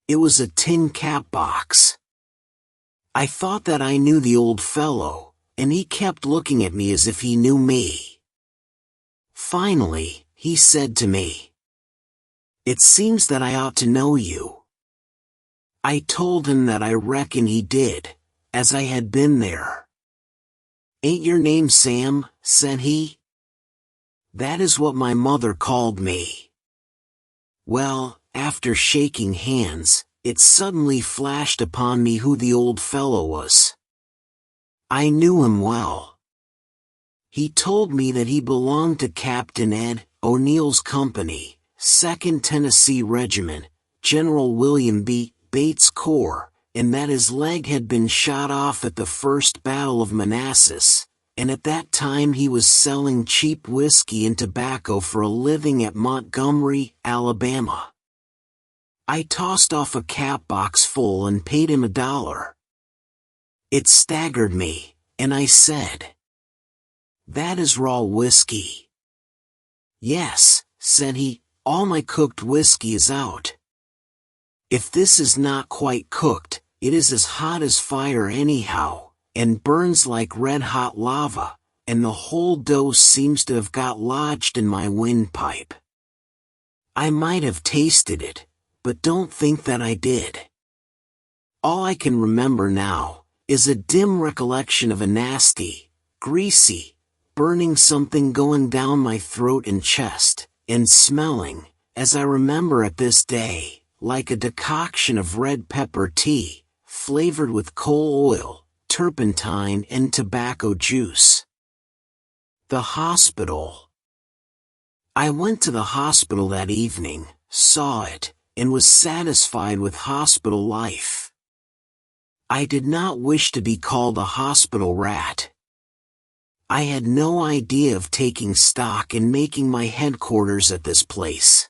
It was a tin cap box. I thought that I knew the old fellow, and he kept looking at me as if he knew me. Finally, he said to me, "It seems that I ought to know you." I told him that I reckon he did, as I had been there. "Ain't your name Sam?" said he. "That is what my mother called me." Well, after shaking hands, it suddenly flashed upon me who the old fellow was. I knew him well. He told me that he belonged to Captain Ed O'Neill's company, 2nd Tennessee Regiment, General William B. Bates' Corps, and that his leg had been shot off at the First Battle of Manassas, and at that time he was selling cheap whiskey and tobacco for a living at Montgomery, Alabama. I tossed off a cap box full and paid him $1. It staggered me, and I said, "That is raw whiskey." "Yes," said he, "all my cooked whiskey is out. If this is not quite cooked, it is as hot as fire anyhow, and burns like red-hot lava, and the whole dose seems to have got lodged in my windpipe. I might have tasted it, but don't think that I did. All I can remember now is a dim recollection of a nasty, greasy, burning something going down my throat and chest, and smelling, as I remember at this day, like a decoction of red pepper tea, flavored with coal oil, turpentine and tobacco juice. The hospital. I went to the hospital that evening, saw it, and was satisfied with hospital life. I did not wish to be called a hospital rat. I had no idea of taking stock and making my headquarters at this place.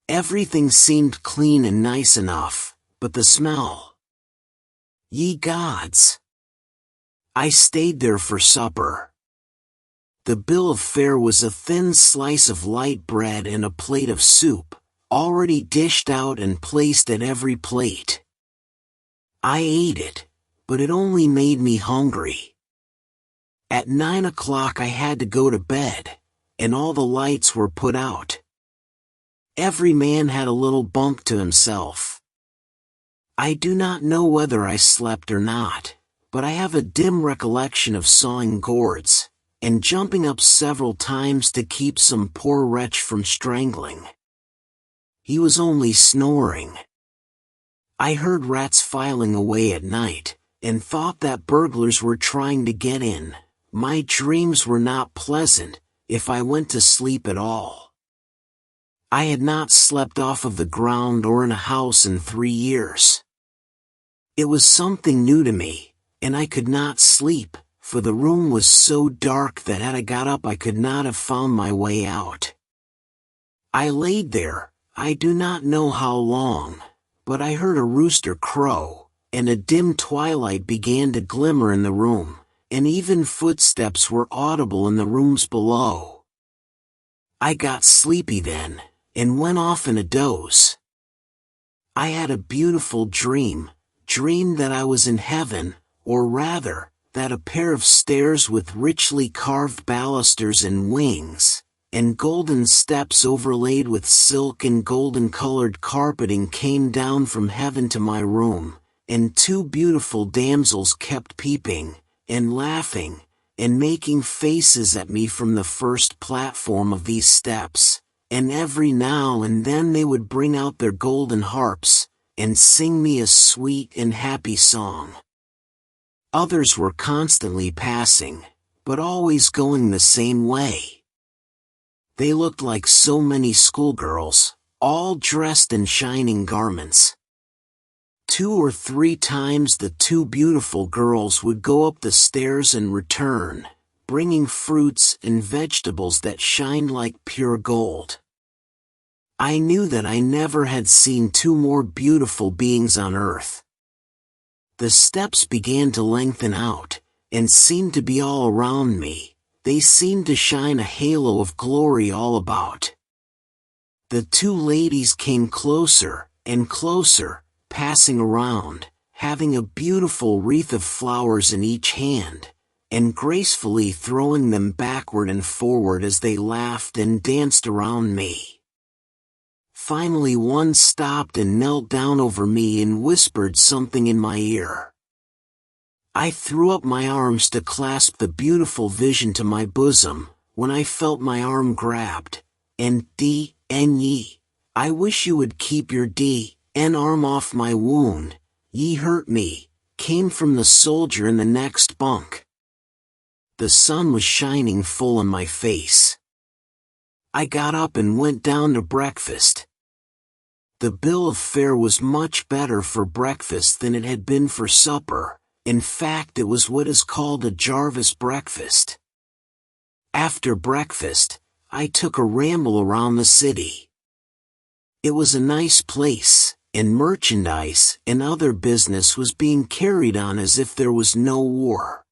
Everything seemed clean and nice enough, but the smell. Ye gods! I stayed there for supper. The bill of fare was a thin slice of light bread and a plate of soup, already dished out and placed at every plate. I ate it, but it only made me hungry. At 9 o'clock I had to go to bed, and all the lights were put out. Every man had a little bunk to himself. I do not know whether I slept or not, but I have a dim recollection of sawing gourds, and jumping up several times to keep some poor wretch from strangling. He was only snoring. I heard rats filing away at night, and thought that burglars were trying to get in. My dreams were not pleasant, if I went to sleep at all. I had not slept off of the ground or in a house in 3 years. It was something new to me, and I could not sleep, for the room was so dark that had I got up I could not have found my way out. I laid there, I do not know how long, but I heard a rooster crow, and a dim twilight began to glimmer in the room, and even footsteps were audible in the rooms below. I got sleepy then, and went off in a doze. I had a beautiful dreamed that I was in heaven, or rather, that a pair of stairs with richly carved balusters and wings, and golden steps overlaid with silk and golden-colored carpeting came down from heaven to my room, and 2 beautiful damsels kept peeping, and laughing, and making faces at me from the first platform of these steps, and every now and then they would bring out their golden harps, and sing me a sweet and happy song. Others were constantly passing, but always going the same way. They looked like so many schoolgirls, all dressed in shining garments. 2 or 3 times the 2 beautiful girls would go up the stairs and return, bringing fruits and vegetables that shined like pure gold. I knew that I never had seen 2 more beautiful beings on earth. The steps began to lengthen out, and seemed to be all around me. They seemed to shine a halo of glory all about. The 2 ladies came closer and closer, passing around, having a beautiful wreath of flowers in each hand, and gracefully throwing them backward and forward as they laughed and danced around me. Finally one stopped and knelt down over me and whispered something in my ear. I threw up my arms to clasp the beautiful vision to my bosom, when I felt my arm grabbed, and D.N.ye, I wish you would keep your D.N. arm off my wound, ye hurt me, came from the soldier in the next bunk. The sun was shining full in my face. I got up and went down to breakfast. The bill of fare was much better for breakfast than it had been for supper. In fact, it was what is called a Jarvis breakfast. After breakfast, I took a ramble around the city. It was a nice place, and merchandise and other business was being carried on as if there was no war.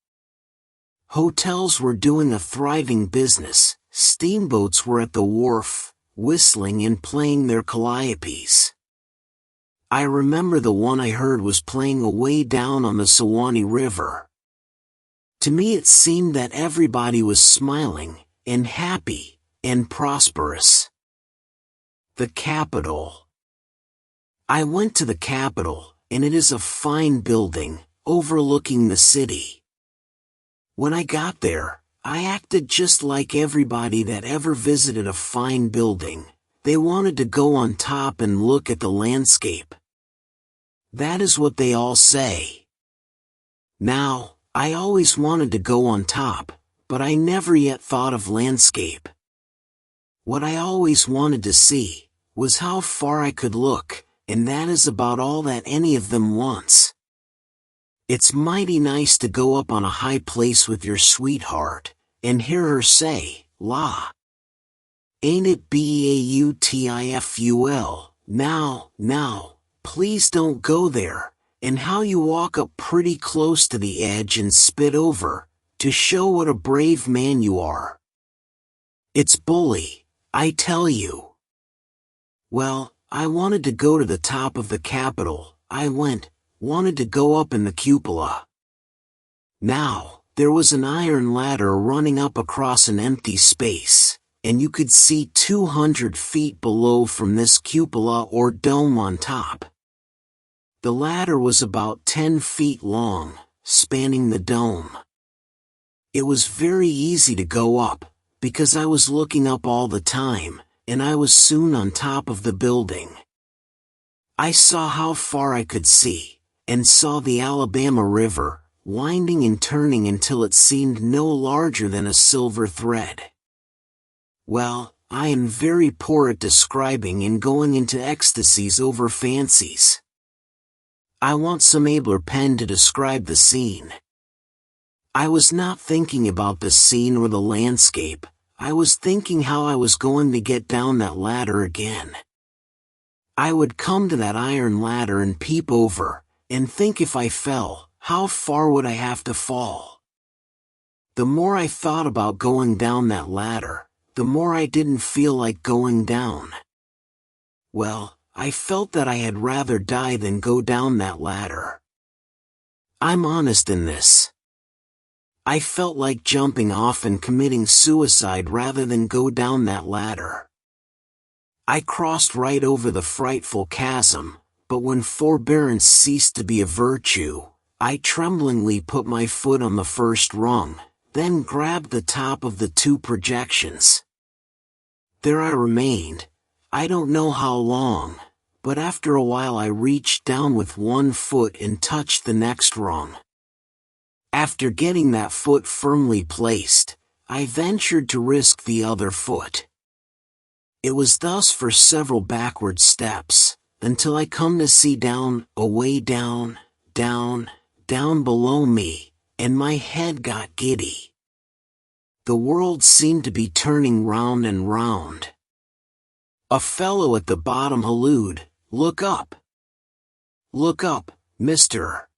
Hotels were doing a thriving business, steamboats were at the wharf, whistling and playing their calliopes. I remember the one I heard was playing away down on the Suwannee River. To me it seemed that everybody was smiling, and happy, and prosperous. The Capitol. I went to the Capitol, and it is a fine building, overlooking the city. When I got there, I acted just like everybody that ever visited a fine building. They wanted to go on top and look at the landscape. That is what they all say. Now, I always wanted to go on top, but I never yet thought of landscape. What I always wanted to see was how far I could look, and that is about all that any of them wants. It's mighty nice to go up on a high place with your sweetheart, and hear her say, "La. Ain't it beautiful, now, please don't go there," and how you walk up pretty close to the edge and spit over, to show what a brave man you are. It's bully, I tell you. Well, I wanted to go to the top of the Capitol. Wanted to go up in the cupola. Now, there was an iron ladder running up across an empty space, and you could see 200 feet below from this cupola or dome on top. The ladder was about 10 feet long, spanning the dome. It was very easy to go up, because I was looking up all the time, and I was soon on top of the building. I saw how far I could see, and saw the Alabama River, winding and turning until it seemed no larger than a silver thread. Well, I am very poor at describing and going into ecstasies over fancies. I want some abler pen to describe the scene. I was not thinking about the scene or the landscape, I was thinking how I was going to get down that ladder again. I would come to that iron ladder and peep over, and think if I fell, how far would I have to fall? The more I thought about going down that ladder, the more I didn't feel like going down. Well, I felt that I had rather die than go down that ladder. I'm honest in this. I felt like jumping off and committing suicide rather than go down that ladder. I crossed right over the frightful chasm, but when forbearance ceased to be a virtue, I tremblingly put my foot on the first rung, then grabbed the top of the two projections. There I remained, I don't know how long, but after a while I reached down with one foot and touched the next rung. After getting that foot firmly placed, I ventured to risk the other foot. It was thus for several backward steps, until I come to see down, away down, down, down below me, and my head got giddy. The world seemed to be turning round and round. A fellow at the bottom hallooed, "Look up! Look up, mister!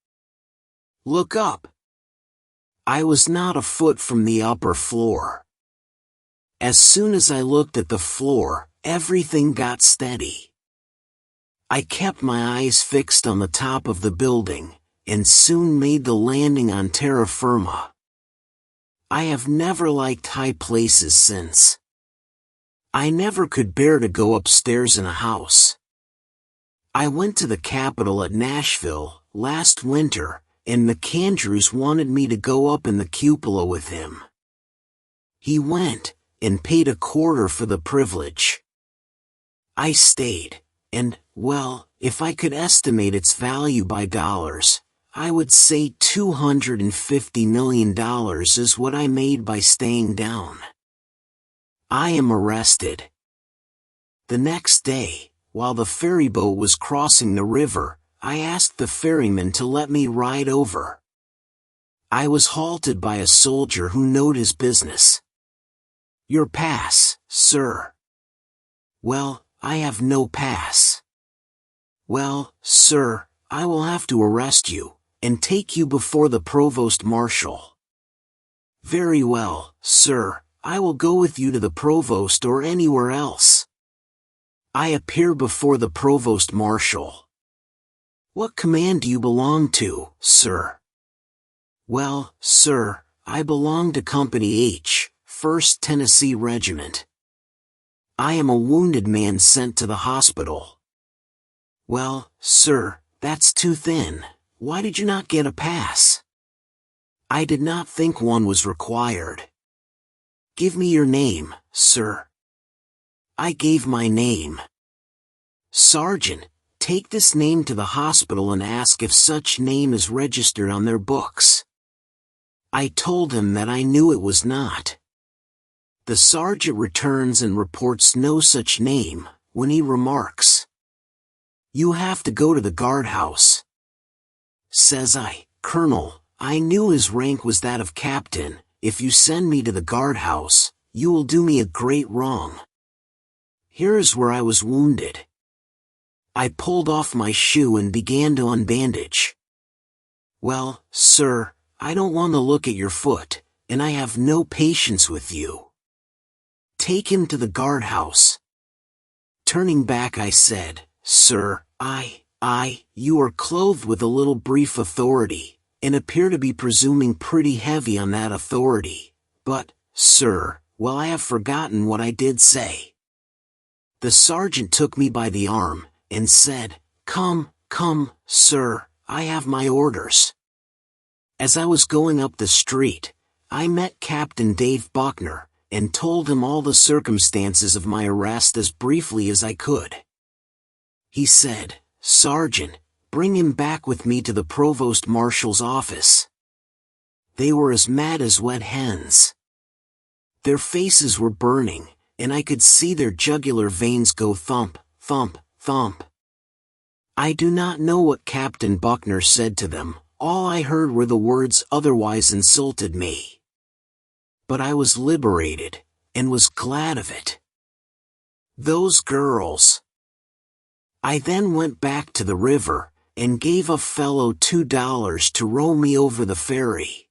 Look up!" I was not a foot from the upper floor. As soon as I looked at the floor, everything got steady. I kept my eyes fixed on the top of the building, and soon made the landing on terra firma. I have never liked high places since. I never could bear to go upstairs in a house. I went to the Capitol at Nashville, last winter, and McAndrews wanted me to go up in the cupola with him. He went, and paid $25 for the privilege. I stayed, and, well, if I could estimate its value by dollars, I would say $250 million is what I made by staying down. I am arrested. The next day, while the ferryboat was crossing the river, I asked the ferryman to let me ride over. I was halted by a soldier who knowed his business. "Your pass, sir." "Well, I have no pass." "Well, sir, I will have to arrest you, and take you before the provost marshal." "Very well, sir, I will go with you to the provost or anywhere else." I appear before the provost marshal. "What command do you belong to, sir?" "Well, sir, I belong to Company Aytch, First Tennessee Regiment. I am a wounded man sent to the hospital." "Well, sir, that's too thin. Why did you not get a pass?" "I did not think one was required." "Give me your name, sir." I gave my name. "Sergeant, take this name to the hospital and ask if such name is registered on their books." I told him that I knew it was not. The sergeant returns and reports no such name, when he remarks, "You have to go to the guardhouse." Says I, "Colonel, I knew his rank was that of captain. If you send me to the guardhouse, you will do me a great wrong. Here is where I was wounded." I pulled off my shoe and began to unbandage. "Well, sir, I don't want to look at your foot, and I have no patience with you. Take him to the guardhouse." Turning back I said, "Sir, you are clothed with a little brief authority, and appear to be presuming pretty heavy on that authority, but, sir, well, I have forgotten what I did say." The sergeant took me by the arm, and said, Come, sir, I have my orders." As I was going up the street, I met Captain Dave Buckner, and told him all the circumstances of my arrest as briefly as I could. He said, "Sergeant, bring him back with me to the provost marshal's office." They were as mad as wet hens. Their faces were burning, and I could see their jugular veins go thump, thump, thump. I do not know what Captain Buckner said to them. All I heard were the words "otherwise insulted me." But I was liberated, and was glad of it. Those girls. I then went back to the river, and gave a fellow $2 to row me over the ferry.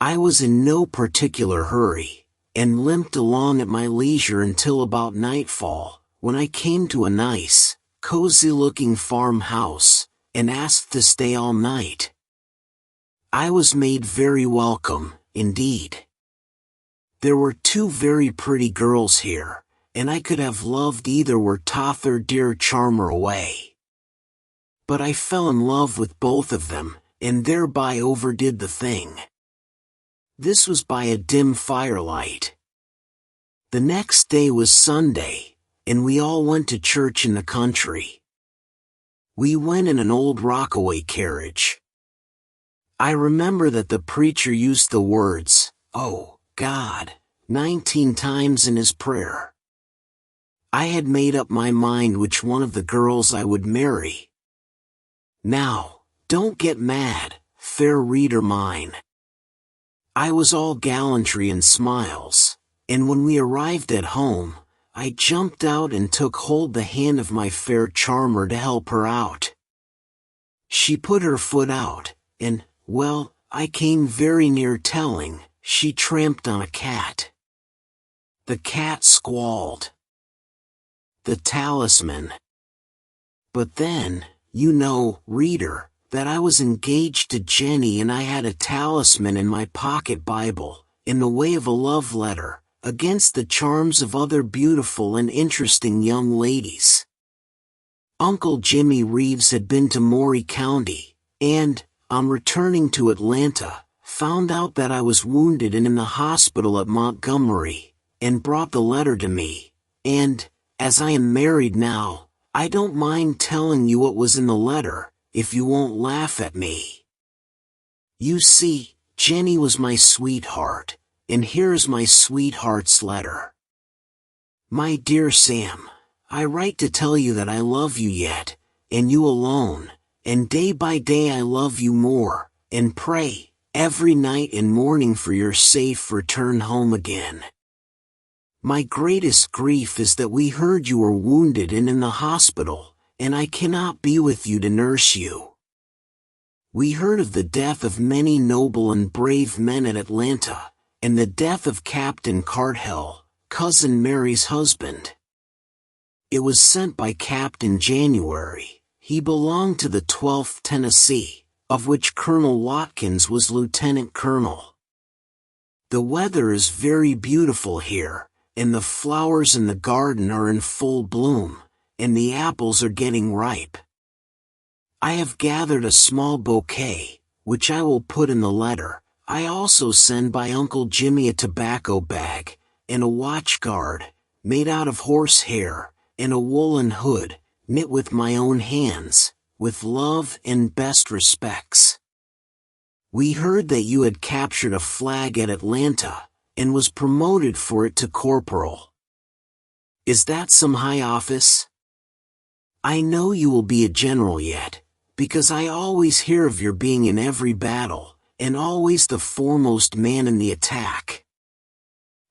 I was in no particular hurry, and limped along at my leisure until about nightfall, when I came to a nice, cozy-looking farmhouse, and asked to stay all night. I was made very welcome, indeed. There were 2 very pretty girls here, and I could have loved either were Tother dear charmer away. But I fell in love with both of them, and thereby overdid the thing. This was by a dim firelight. The next day was Sunday, and we all went to church in the country. We went in an old rockaway carriage. I remember that the preacher used the words, "Oh, God," 19 times in his prayer. I had made up my mind which one of the girls I would marry. Now, don't get mad, fair reader mine. I was all gallantry and smiles, and when we arrived at home, I jumped out and took hold the hand of my fair charmer to help her out. She put her foot out, and, well, I came very near telling, she tramped on a cat. The cat squalled. The talisman. But then, you know, reader, that I was engaged to Jenny, and I had a talisman in my pocket Bible, in the way of a love letter, against the charms of other beautiful and interesting young ladies. Uncle Jimmy Reeves had been to Maury County, and, on returning to Atlanta, found out that I was wounded and in the hospital at Montgomery, and brought the letter to me, and, as I am married now, I don't mind telling you what was in the letter, if you won't laugh at me. You see, Jenny was my sweetheart, and here's my sweetheart's letter. My dear Sam, I write to tell you that I love you yet, and you alone, and day by day I love you more, and pray, every night and morning for your safe return home again. My greatest grief is that we heard you were wounded and in the hospital, and I cannot be with you to nurse you. We heard of the death of many noble and brave men at Atlanta, and the death of Captain Cartwell, Cousin Mary's husband. It was sent by Captain January. He belonged to the 12th Tennessee, of which Colonel Watkins was lieutenant colonel. The weather is very beautiful here, and the flowers in the garden are in full bloom, and the apples are getting ripe. I have gathered a small bouquet, which I will put in the letter. I also send by Uncle Jimmy a tobacco bag, and a watch guard, made out of horsehair, and a woolen hood, knit with my own hands, with love and best respects. We heard that you had captured a flag at Atlanta, and was promoted for it to corporal. Is that some high office? I know you will be a general yet, because I always hear of your being in every battle, and always the foremost man in the attack.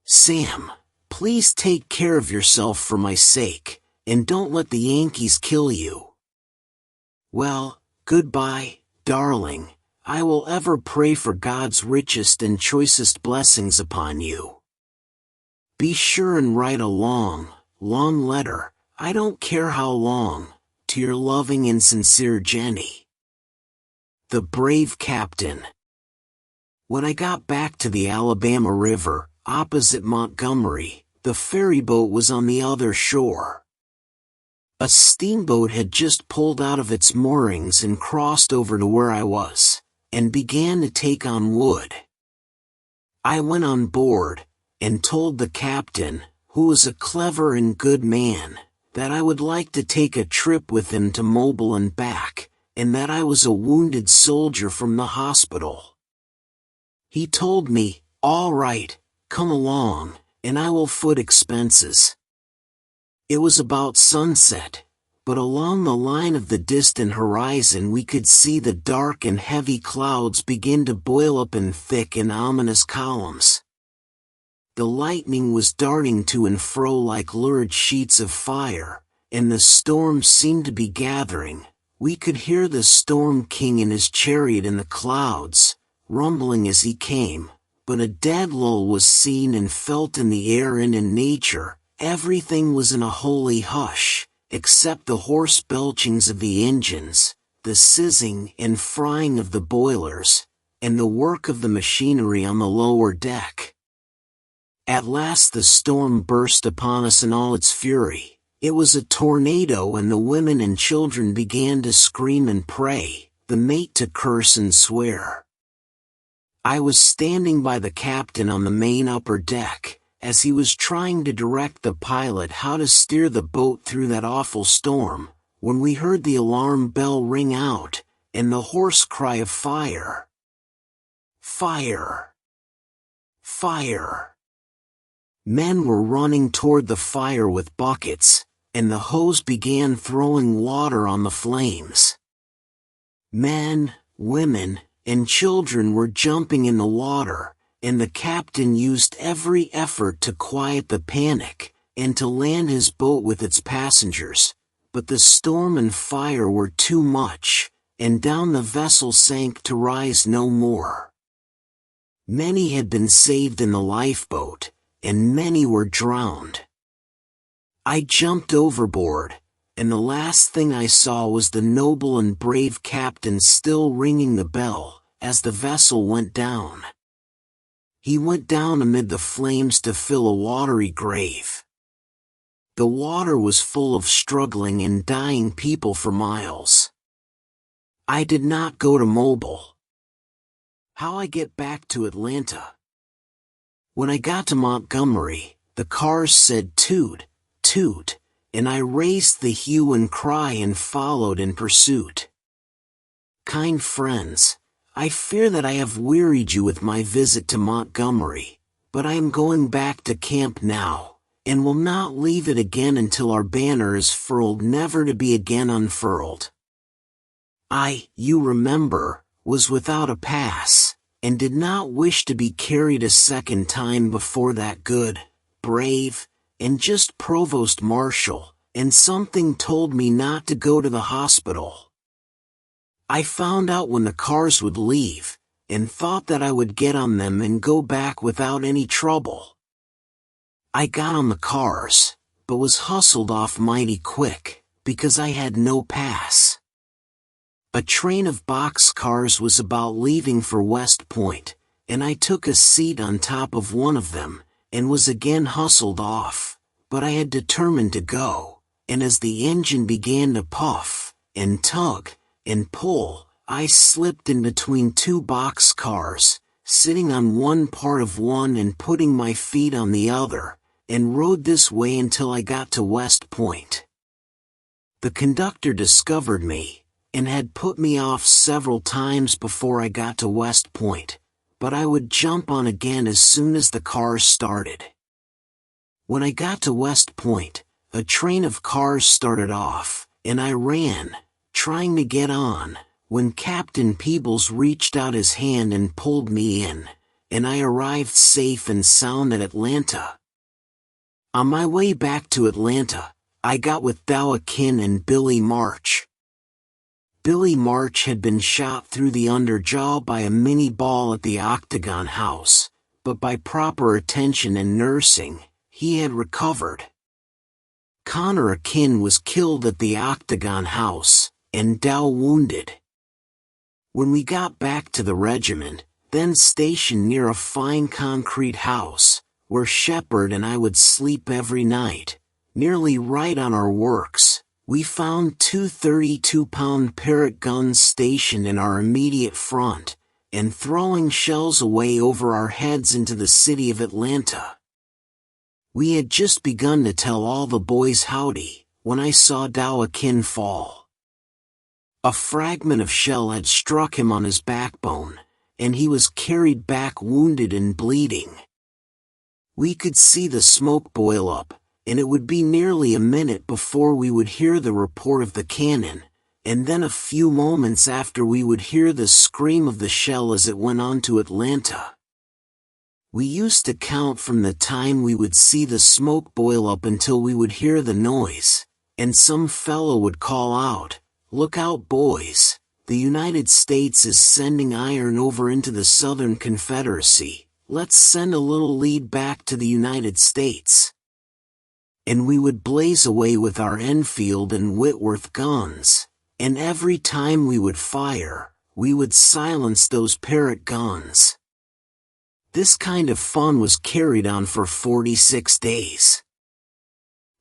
Sam, please take care of yourself for my sake, and don't let the Yankees kill you. Well, goodbye, darling. I will ever pray for God's richest and choicest blessings upon you. Be sure and write a long, long letter, I don't care how long, to your loving and sincere Jenny. The brave captain. When I got back to the Alabama River, opposite Montgomery, the ferry boat was on the other shore. A steamboat had just pulled out of its moorings and crossed over to where I was, and began to take on wood. I went on board, and told the captain, who was a clever and good man, that I would like to take a trip with him to Mobile and back, and that I was a wounded soldier from the hospital. He told me, all right, come along, and I will foot expenses." It was about sunset, but along the line of the distant horizon we could see the dark and heavy clouds begin to boil up in thick and ominous columns. The lightning was darting to and fro like lurid sheets of fire, and the storm seemed to be gathering. We could hear the Storm King in his chariot in the clouds, rumbling as he came, but a dead lull was seen and felt in the air and in nature. Everything was in a holy hush, except the hoarse belchings of the engines, the sizzing and frying of the boilers, and the work of the machinery on the lower deck. At last the storm burst upon us in all its fury. It was a tornado, and the women and children began to scream and pray, the mate to curse and swear. I was standing by the captain on the main upper deck, as he was trying to direct the pilot how to steer the boat through that awful storm, when we heard the alarm bell ring out, and the hoarse cry of "Fire! Fire! Fire!" Men were running toward the fire with buckets, and the hose began throwing water on the flames. Men, women, and children were jumping in the water, and the captain used every effort to quiet the panic, and to land his boat with its passengers, but the storm and fire were too much, and down the vessel sank to rise no more. Many had been saved in the lifeboat, and many were drowned. I jumped overboard, and the last thing I saw was the noble and brave captain still ringing the bell, as the vessel went down. He went down amid the flames to fill a watery grave. The water was full of struggling and dying people for miles. I did not go to Mobile. How I get back to Atlanta? When I got to Montgomery, the cars said "toot, toot," and I raised the hue and cry and followed in pursuit. Kind friends, I fear that I have wearied you with my visit to Montgomery, but I am going back to camp now, and will not leave it again until our banner is furled, never to be again unfurled. I, you remember, was without a pass, and did not wish to be carried a second time before that good, brave, and just provost marshal, and something told me not to go to the hospital. I found out when the cars would leave, and thought that I would get on them and go back without any trouble. I got on the cars, but was hustled off mighty quick, because I had no pass. A train of boxcars was about leaving for West Point, and I took a seat on top of one of them, and was again hustled off, but I had determined to go, and as the engine began to puff, and tug, and pull, I slipped in between two boxcars, sitting on one part of one and putting my feet on the other, and rode this way until I got to West Point. The conductor discovered me, and had put me off several times before I got to West Point, but I would jump on again as soon as the cars started. When I got to West Point, a train of cars started off, and I ran, trying to get on, when Captain Peebles reached out his hand and pulled me in, and I arrived safe and sound at Atlanta. On my way back to Atlanta, I got with Watkins and Billy March. Billy March had been shot through the underjaw by a mini ball at the Octagon House, but by proper attention and nursing, he had recovered. Connor Akin was killed at the Octagon House, and Dow wounded. When we got back to the regiment, then stationed near a fine concrete house, where Shepard and I would sleep every night, nearly right on our works, we found two 32-pound Parrott guns stationed in our immediate front, and throwing shells away over our heads into the city of Atlanta. We had just begun to tell all the boys howdy, when I saw Dow Akin fall. A fragment of shell had struck him on his backbone, and he was carried back wounded and bleeding. We could see the smoke boil up, and it would be nearly a minute before we would hear the report of the cannon, and then a few moments after we would hear the scream of the shell as it went on to Atlanta. We used to count from the time we would see the smoke boil up until we would hear the noise, and some fellow would call out, "Look out, boys, the United States is sending iron over into the Southern Confederacy. Let's send a little lead back to the United States." And we would blaze away with our Enfield and Whitworth guns, and every time we would fire, we would silence those parrot guns. This kind of fun was carried on for 46 days.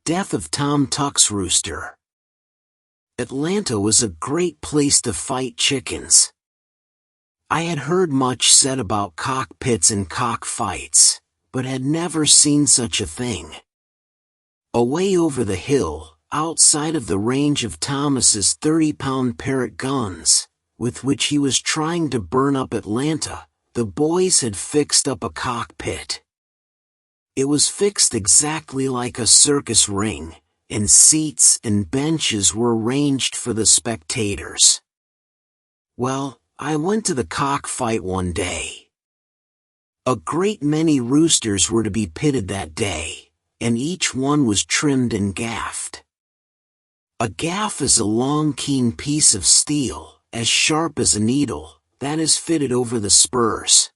Death of Tom Tuck's rooster. Atlanta was a great place to fight chickens. I had heard much said about cockpits and cockfights, but had never seen such a thing. Away over the hill, outside of the range of Thomas's 30-pound parrot guns, with which he was trying to burn up Atlanta, the boys had fixed up a cockpit. It was fixed exactly like a circus ring, and seats and benches were arranged for the spectators. Well, I went to the cockfight one day. A great many roosters were to be pitted that day, and each one was trimmed and gaffed. A gaff is a long, keen piece of steel, as sharp as a needle, that is fitted over the spurs.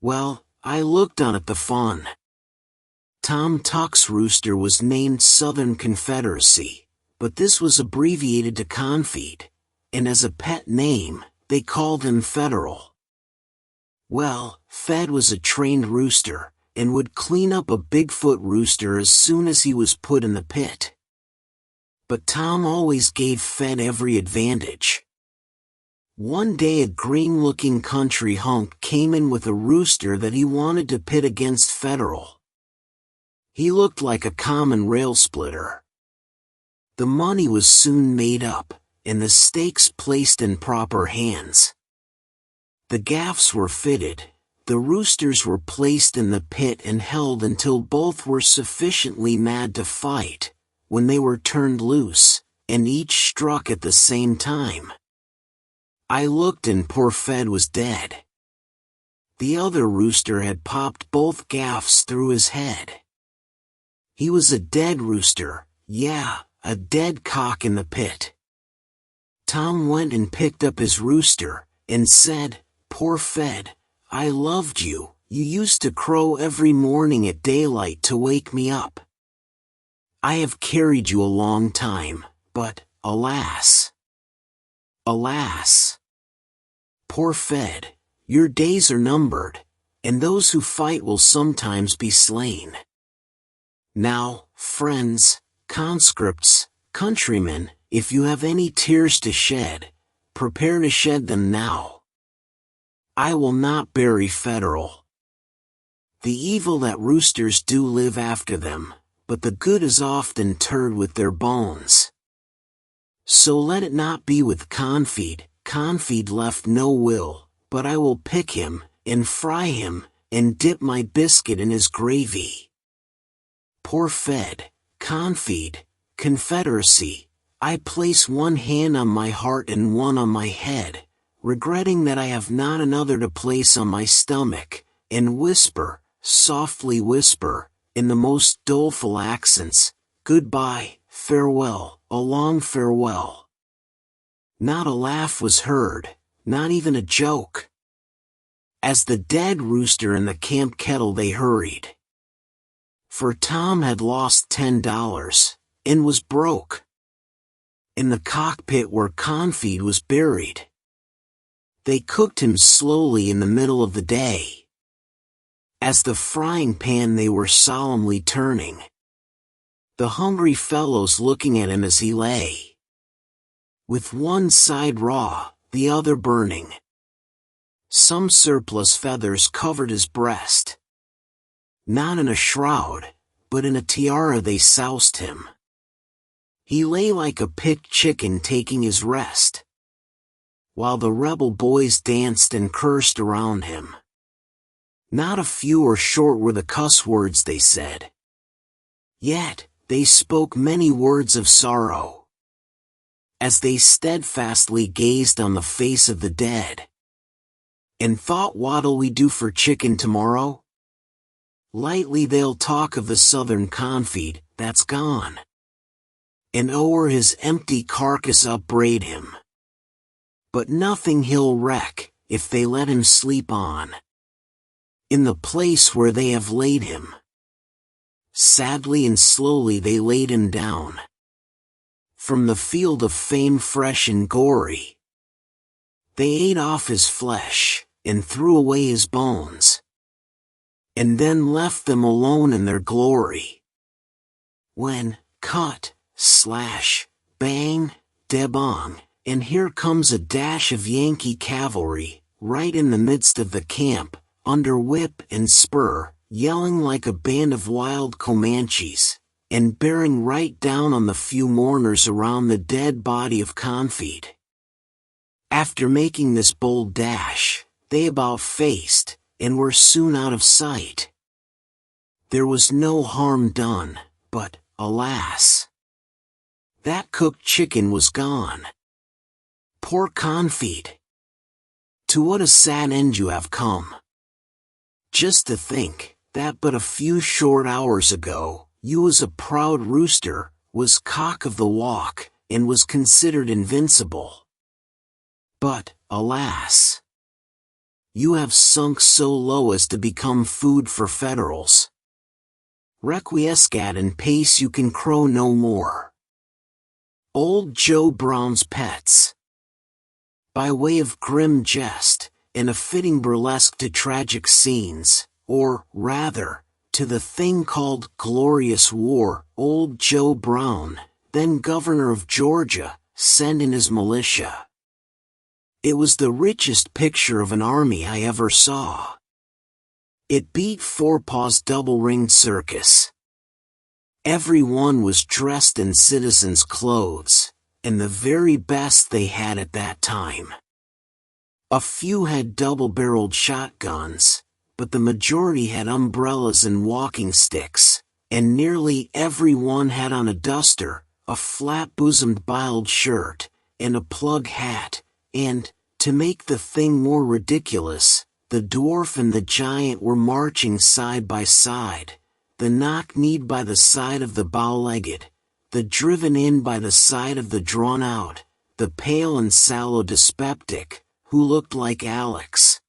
Well, I looked on at the fun. Tom Tuck's rooster was named Southern Confederacy, but this was abbreviated to Confede, and as a pet name, they called him Federal. Well, Fed was a trained rooster, and would clean up a Bigfoot rooster as soon as he was put in the pit. But Tom always gave Fed every advantage. One day a green-looking country hunk came in with a rooster that he wanted to pit against Federal. He looked like a common rail splitter. The money was soon made up, and the stakes placed in proper hands. The gaffs were fitted, the roosters were placed in the pit and held until both were sufficiently mad to fight, when they were turned loose, and each struck at the same time. I looked and poor Fed was dead. The other rooster had popped both gaffs through his head. He was a dead rooster, yeah, a dead cock in the pit. Tom went and picked up his rooster, and said, "Poor Fed, I loved you. You used to crow every morning at daylight to wake me up. I have carried you a long time, but, alas, alas. Poor Fed, your days are numbered, and those who fight will sometimes be slain. Now, friends, conscripts, countrymen, if you have any tears to shed, prepare to shed them now. I will not bury Federal. The evil that roosters do live after them, but the good is often interred with their bones. So let it not be with Confede. Confede left no will, but I will pick him, and fry him, and dip my biscuit in his gravy. Poor Fed, Confede, Confederacy, I place one hand on my heart and one on my head, regretting that I have not another to place on my stomach, and whisper, softly whisper, in the most doleful accents, goodbye, farewell, a long farewell. Not a laugh was heard, not even a joke. As the dead rooster in the camp kettle they hurried. For Tom had lost $10, and was broke. In the cockpit where Confede was buried. They cooked him slowly in the middle of the day. As the frying pan they were solemnly turning. The hungry fellows looking at him as he lay. With one side raw, the other burning. Some surplus feathers covered his breast. Not in a shroud, but in a tiara they soused him. He lay like a picked chicken taking his rest, while the rebel boys danced and cursed around him. Not a few or short were the cuss words they said. Yet, they spoke many words of sorrow. As they steadfastly gazed on the face of the dead, and thought, what'll we do for chicken tomorrow? Lightly they'll talk of the southern confed that's gone, and o'er his empty carcass upbraid him. But nothing he'll wreck, if they let him sleep on, in the place where they have laid him. Sadly and slowly they laid him down, from the field of fame fresh and gory. They ate off his flesh, and threw away his bones, and then left them alone in their glory. When, cut, slash, bang, debong, and here comes a dash of Yankee cavalry, right in the midst of the camp, under whip and spur, yelling like a band of wild Comanches, and bearing right down on the few mourners around the dead body of Confed. After making this bold dash, they about faced, and were soon out of sight. There was no harm done, but, alas, that cooked chicken was gone. Poor Confed! To what a sad end you have come. Just to think, that but a few short hours ago, you was a proud rooster, was cock of the walk, and was considered invincible. But, alas, you have sunk so low as to become food for Federals. Requiescat in pace, you can crow no more. Old Joe Brown's Pets. By way of grim jest, and a fitting burlesque to tragic scenes, or, rather, to the thing called glorious war, old Joe Brown, then governor of Georgia, sent in his militia. It was the richest picture of an army I ever saw. It beat Forepaw's double-ringed circus. Every one was dressed in citizens' clothes, and the very best they had at that time. A few had double-barreled shotguns, but the majority had umbrellas and walking sticks, and nearly every one had on a duster, a flat-bosomed biled shirt, and a plug hat, and, to make the thing more ridiculous, the dwarf and the giant were marching side by side, the knock-kneed by the side of the bow-legged, the driven in by the side of the drawn-out, the pale and sallow dyspeptic, who looked like Alex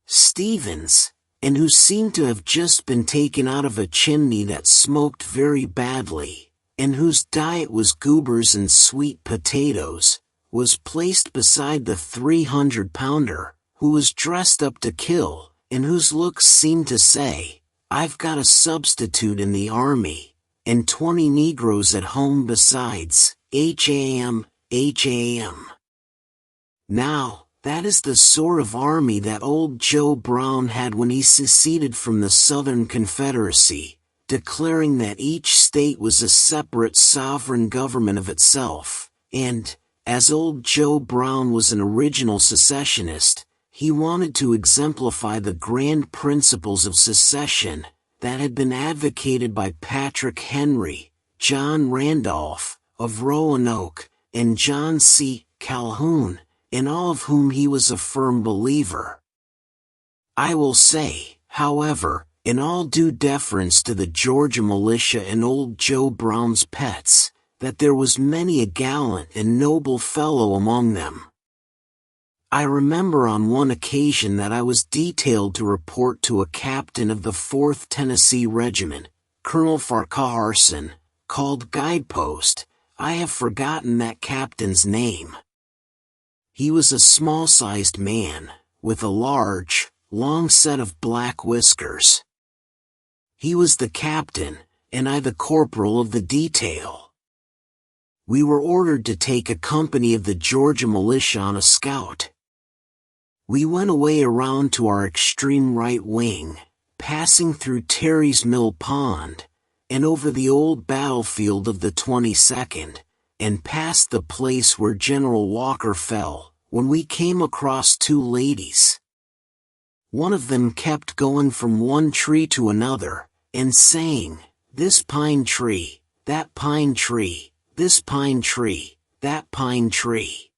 Stevens, and who seemed to have just been taken out of a chimney that smoked very badly, and whose diet was goobers and sweet potatoes, was placed beside the 300-pounder, who was dressed up to kill, and whose looks seemed to say, I've got a substitute in the army, and 20 Negroes at home besides, HAM. Now, that is the sort of army that old Joe Brown had when he seceded from the Southern Confederacy, declaring that each state was a separate sovereign government of itself, and, as old Joe Brown was an original secessionist, he wanted to exemplify the grand principles of secession that had been advocated by Patrick Henry, John Randolph, of Roanoke, and John C. Calhoun, in all of whom he was a firm believer. I will say, however, in all due deference to the Georgia militia and old Joe Brown's Pets, that there was many a gallant and noble fellow among them. I remember on one occasion that I was detailed to report to a captain of the 4th Tennessee Regiment, Colonel Farquharson, called Guidepost. I have forgotten that captain's name. He was a small-sized man, with a large, long set of black whiskers. He was the captain, and I the corporal of the detail. We were ordered to take a company of the Georgia militia on a scout. We went away around to our extreme right wing, passing through Terry's Mill Pond, and over the old battlefield of the 22nd, and past the place where General Walker fell, when we came across two ladies. One of them kept going from one tree to another, and saying, "This pine tree, that pine tree, this pine tree, that pine tree."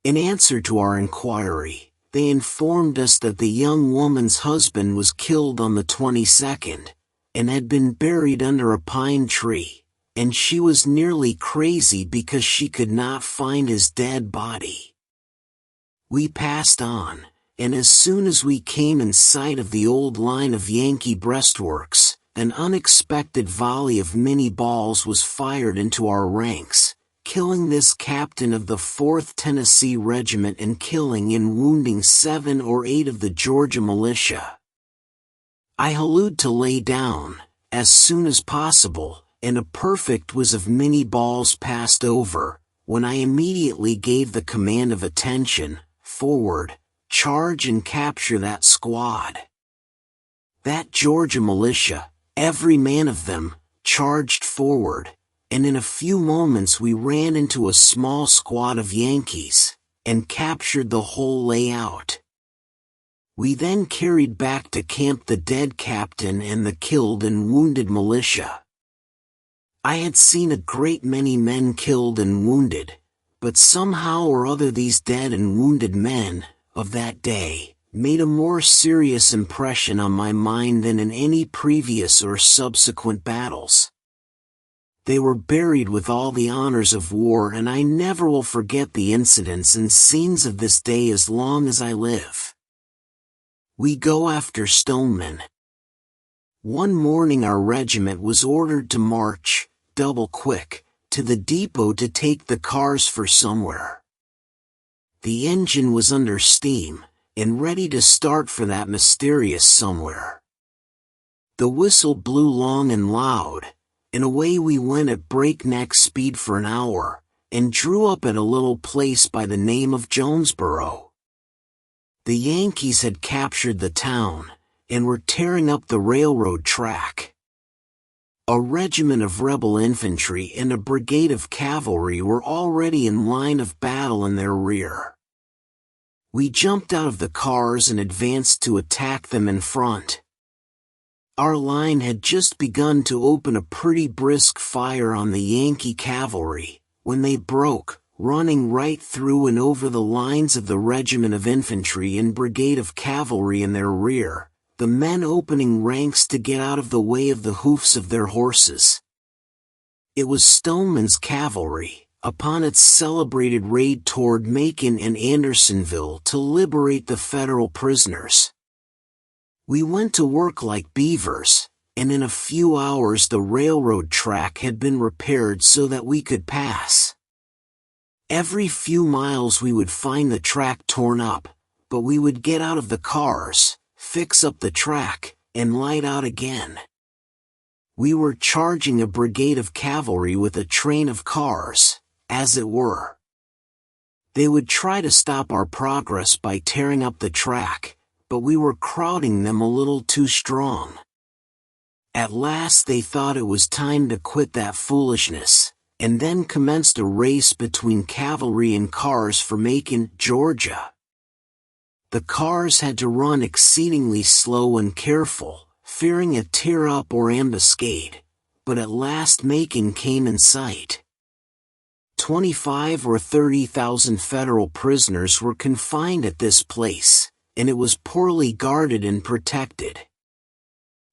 In answer to our inquiry, they informed us that the young woman's husband was killed on the 22nd, and had been buried under a pine tree, and she was nearly crazy because she could not find his dead body. We passed on, and as soon as we came in sight of the old line of Yankee breastworks, an unexpected volley of Minnie balls was fired into our ranks, killing this captain of the 4th Tennessee Regiment and killing and wounding 7 or 8 of the Georgia militia. I hallooed to lay down, as soon as possible, and a perfect whiz of Minnie balls passed over, when I immediately gave the command of "Attention, forward, charge and capture that squad." That Georgia militia, every man of them, charged forward, and in a few moments we ran into a small squad of Yankees, and captured the whole layout. We then carried back to camp the dead captain and the killed and wounded militia. I had seen a great many men killed and wounded, but somehow or other these dead and wounded men, of that day, made a more serious impression on my mind than in any previous or subsequent battles. They were buried with all the honors of war, and I never will forget the incidents and scenes of this day as long as I live. We go after Stoneman. One morning our regiment was ordered to march, double quick, to the depot to take the cars for somewhere. The engine was under steam, and ready to start for that mysterious somewhere. The whistle blew long and loud, and away we went at breakneck speed for an hour, and drew up at a little place by the name of Jonesboro. The Yankees had captured the town, and were tearing up the railroad track. A regiment of rebel infantry and a brigade of cavalry were already in line of battle in their rear. We jumped out of the cars and advanced to attack them in front. Our line had just begun to open a pretty brisk fire on the Yankee cavalry, when they broke, running right through and over the lines of the regiment of infantry and brigade of cavalry in their rear, the men opening ranks to get out of the way of the hoofs of their horses. It was Stoneman's cavalry, upon its celebrated raid toward Macon and Andersonville to liberate the Federal prisoners. We went to work like beavers, and in a few hours the railroad track had been repaired so that we could pass. Every few miles we would find the track torn up, but we would get out of the cars, fix up the track, and light out again. We were charging a brigade of cavalry with a train of cars, as it were. They would try to stop our progress by tearing up the track, but we were crowding them a little too strong. At last they thought it was time to quit that foolishness, and then commenced a race between cavalry and cars for Macon, Georgia. The cars had to run exceedingly slow and careful, fearing a tear-up or ambuscade, but at last Macon came in sight. 25 or 30,000 Federal prisoners were confined at this place, and it was poorly guarded and protected.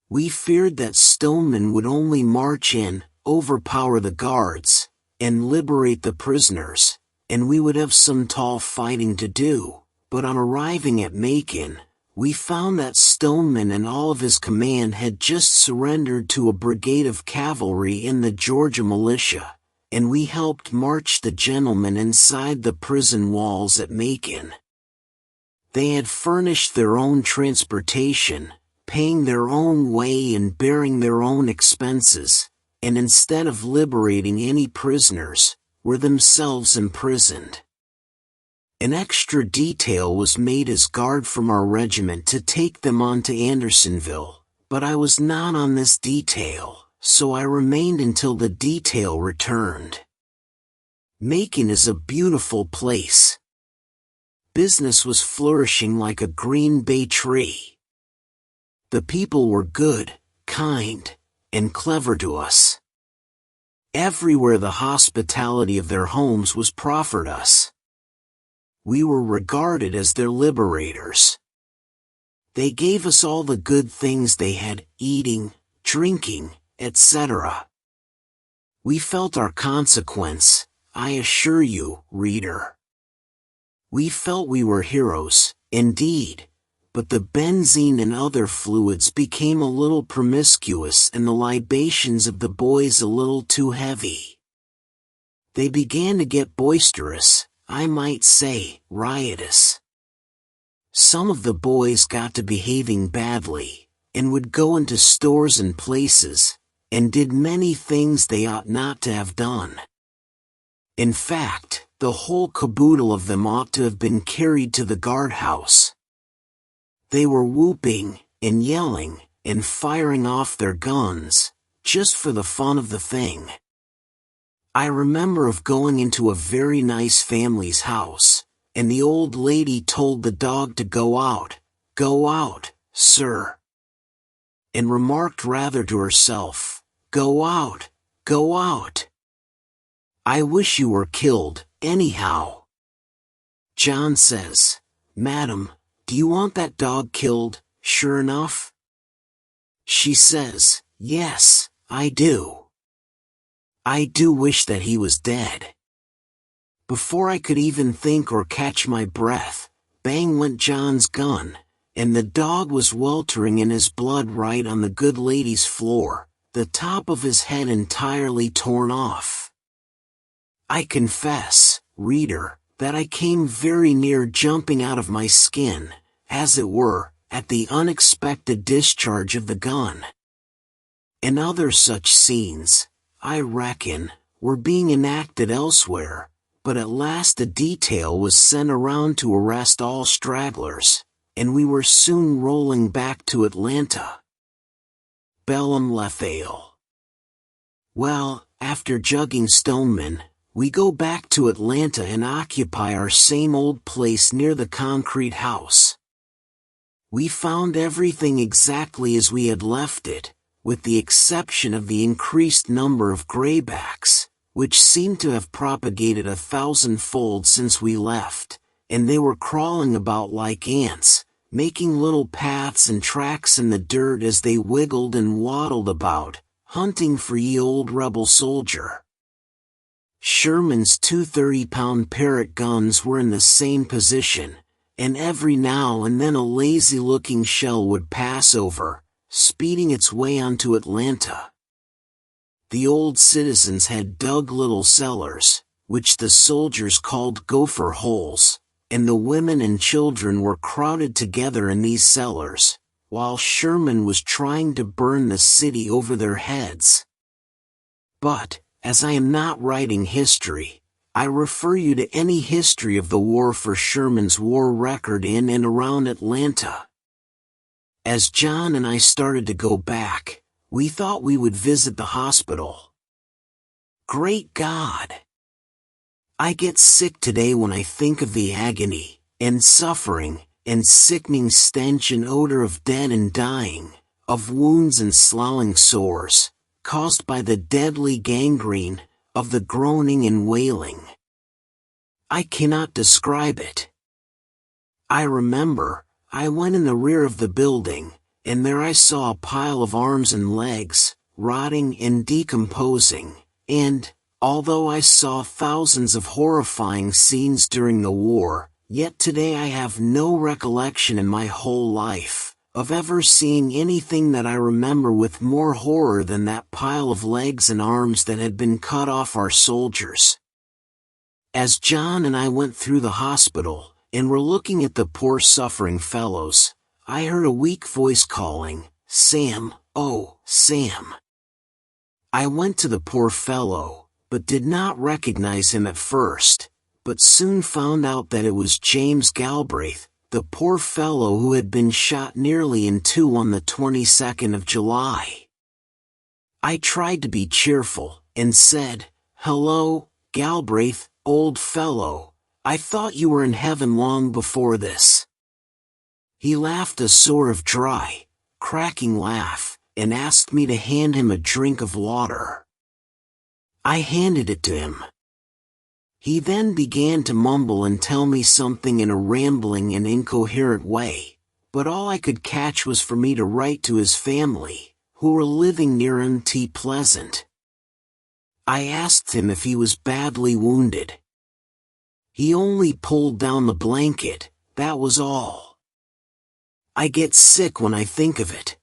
We feared that Stoneman would only march in, overpower the guards, and liberate the prisoners, and we would have some tall fighting to do, but on arriving at Macon, we found that Stoneman and all of his command had just surrendered to a brigade of cavalry in the Georgia militia, and we helped march the gentlemen inside the prison walls at Macon. They had furnished their own transportation, paying their own way and bearing their own expenses, and instead of liberating any prisoners, were themselves imprisoned. An extra detail was made as guard from our regiment to take them on to Andersonville, but I was not on this detail, so I remained until the detail returned. Macon is a beautiful place. business was flourishing like a green bay tree. The people were good, kind, and clever to us. Everywhere the hospitality of their homes was proffered us. We were regarded as their liberators. They gave us all the good things they had, eating, drinking, etc. We felt our consequence, I assure you, reader. We felt we were heroes, indeed, but the benzene and other fluids became a little promiscuous and the libations of the boys a little too heavy. They began to get boisterous, I might say, riotous. Some of the boys got to behaving badly, and would go into stores and places, and did many things they ought not to have done. In fact, the whole caboodle of them ought to have been carried to the guardhouse. They were whooping, and yelling, and firing off their guns, just for the fun of the thing. I remember of going into a very nice family's house, and the old lady told the dog to go out, sir. And remarked rather to herself, go out. I wish you were killed, anyhow. John says, Madam, do you want that dog killed, sure enough? She says, yes, I do. I do wish that he was dead. Before I could even think or catch my breath, bang went John's gun, and the dog was weltering in his blood right on the good lady's floor, the top of his head entirely torn off. I confess, reader, that I came very near jumping out of my skin, as it were, at the unexpected discharge of the gun. And other such scenes, I reckon, were being enacted elsewhere, but at last a detail was sent around to arrest all stragglers, and we were soon rolling back to Atlanta. Bellum Lefale. Well, after jugging Stoneman, we go back to Atlanta and occupy our same old place near the concrete house. We found everything exactly as we had left it, with the exception of the increased number of graybacks, which seemed to have propagated 1,000-fold since we left, and they were crawling about like ants, making little paths and tracks in the dirt as they wiggled and waddled about, hunting for ye old rebel soldier. Sherman's 2 30-pound Parrott guns were in the same position, and every now and then a lazy-looking shell would pass over, speeding its way onto Atlanta. The old citizens had dug little cellars, which the soldiers called gopher holes, and the women and children were crowded together in these cellars, while Sherman was trying to burn the city over their heads. But, as I am not writing history, I refer you to any history of the war for Sherman's war record in and around Atlanta. As John and I started to go back, we thought we would visit the hospital. Great God! I get sick today when I think of the agony, and suffering, and sickening stench and odor of dead and dying, of wounds and sloughing sores, caused by the deadly gangrene, of the groaning and wailing. I cannot describe it. I remember, I went in the rear of the building, and there I saw a pile of arms and legs, rotting and decomposing, and, although I saw thousands of horrifying scenes during the war, yet today I have no recollection in my whole life of ever seeing anything that I remember with more horror than that pile of legs and arms that had been cut off our soldiers. As John and I went through the hospital, and were looking at the poor suffering fellows, I heard a weak voice calling, Sam, oh, Sam. I went to the poor fellow, but did not recognize him at first, but soon found out that it was James Galbraith, the poor fellow who had been shot nearly in two on the 22nd of July. I tried to be cheerful, and said, Hello, Galbraith, old fellow, I thought you were in heaven long before this." He laughed a sort of dry, cracking laugh, and asked me to hand him a drink of water. I handed it to him. He then began to mumble and tell me something in a rambling and incoherent way, but all I could catch was for me to write to his family, who were living near Nt Pleasant. I asked him if he was badly wounded. He only pulled down the blanket, that was all. I get sick when I think of it.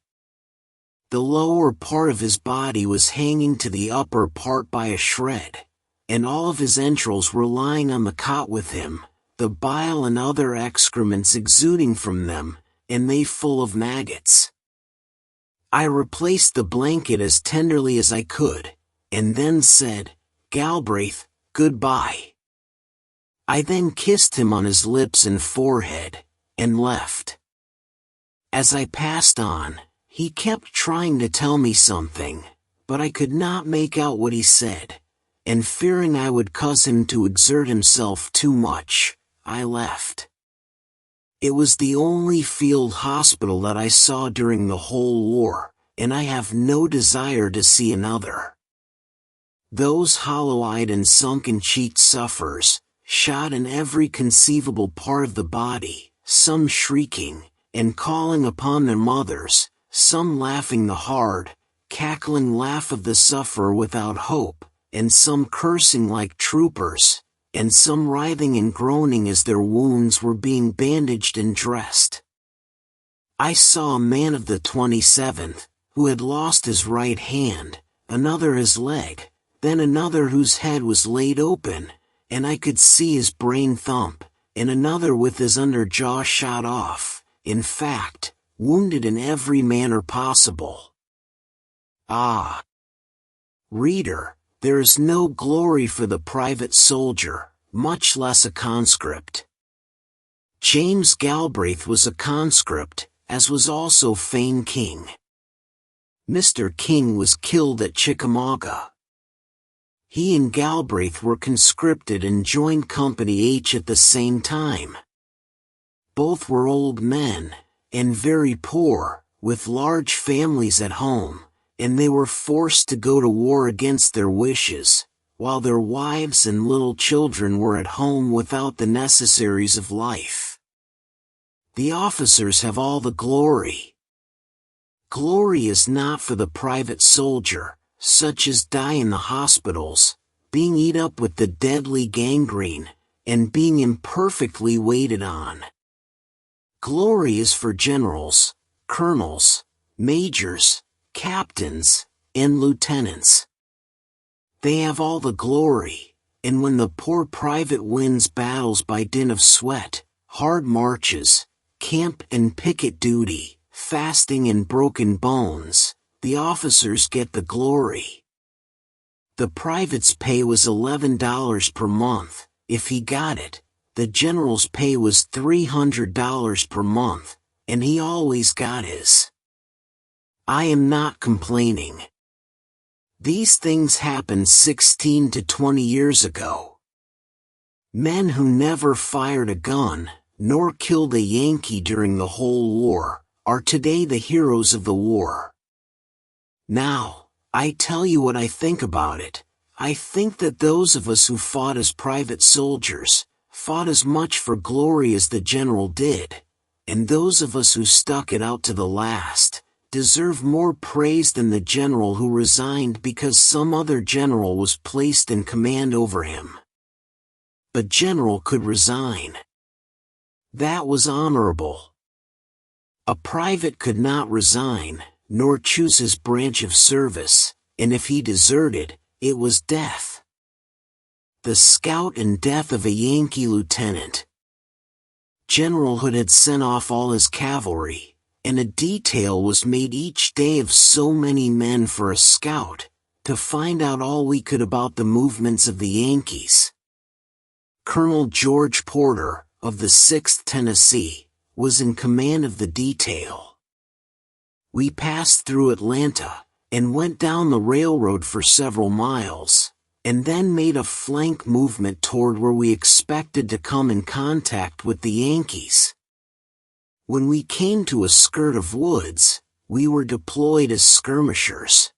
The lower part of his body was hanging to the upper part by a shred, and all of his entrails were lying on the cot with him, the bile and other excrements exuding from them, and they full of maggots. I replaced the blanket as tenderly as I could, and then said, "Galbraith, goodbye." I then kissed him on his lips and forehead, and left. As I passed on, he kept trying to tell me something, but I could not make out what he said, and fearing I would cause him to exert himself too much, I left. It was the only field hospital that I saw during the whole war, and I have no desire to see another. Those hollow-eyed and sunken-cheeked sufferers, shot in every conceivable part of the body, some shrieking, and calling upon their mothers, some laughing the hard, cackling laugh of the sufferer without hope, and some cursing like troopers, and some writhing and groaning as their wounds were being bandaged and dressed. I saw a man of the 27th, who had lost his right hand, another his leg, then another whose head was laid open, and I could see his brain thump, and another with his under jaw shot off, in fact, wounded in every manner possible. Ah! Reader, there is no glory for the private soldier, much less a conscript. James Galbraith was a conscript, as was also Fane King. Mr. King was killed at Chickamauga. He and Galbraith were conscripted and joined Company Aytch at the same time. Both were old men, and very poor, with large families at home, and they were forced to go to war against their wishes, while their wives and little children were at home without the necessaries of life. The officers have all the glory. Glory is not for the private soldier, such as die in the hospitals, being eat up with the deadly gangrene, and being imperfectly waited on. Glory is for generals, colonels, majors, captains, and lieutenants. They have all the glory, and when the poor private wins battles by dint of sweat, hard marches, camp and picket duty, fasting and broken bones, the officers get the glory. The private's pay was $11 per month, if he got it. The general's pay was $300 per month, and he always got his. I am not complaining. These things happened 16 to 20 years ago. Men who never fired a gun, nor killed a Yankee during the whole war, are today the heroes of the war. Now, I tell you what I think about it. I think that those of us who fought as private soldiers, fought as much for glory as the general did, and those of us who stuck it out to the last, deserve more praise than the general who resigned because some other general was placed in command over him. A general could resign. That was honorable. A private could not resign, nor choose his branch of service, and if he deserted, it was death. The scout and death of a Yankee lieutenant. General Hood had sent off all his cavalry, and a detail was made each day of so many men for a scout, to find out all we could about the movements of the Yankees. Colonel George Porter, of the 6th Tennessee, was in command of the detail. We passed through Atlanta, and went down the railroad for several miles, and then made a flank movement toward where we expected to come in contact with the Yankees. When we came to a skirt of woods, we were deployed as skirmishers.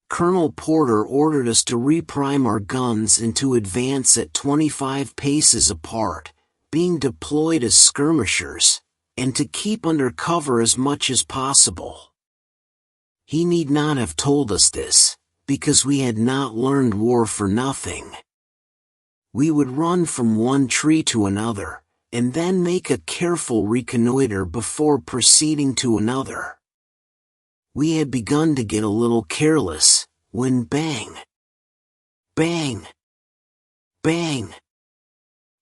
Colonel Porter ordered us to reprime our guns and to advance at 25 paces apart, being deployed as skirmishers, and to keep under cover as much as possible. He need not have told us this, because we had not learned war for nothing. We would run from one tree to another, and then make a careful reconnoiter before proceeding to another. We had begun to get a little careless, when bang! Bang! Bang!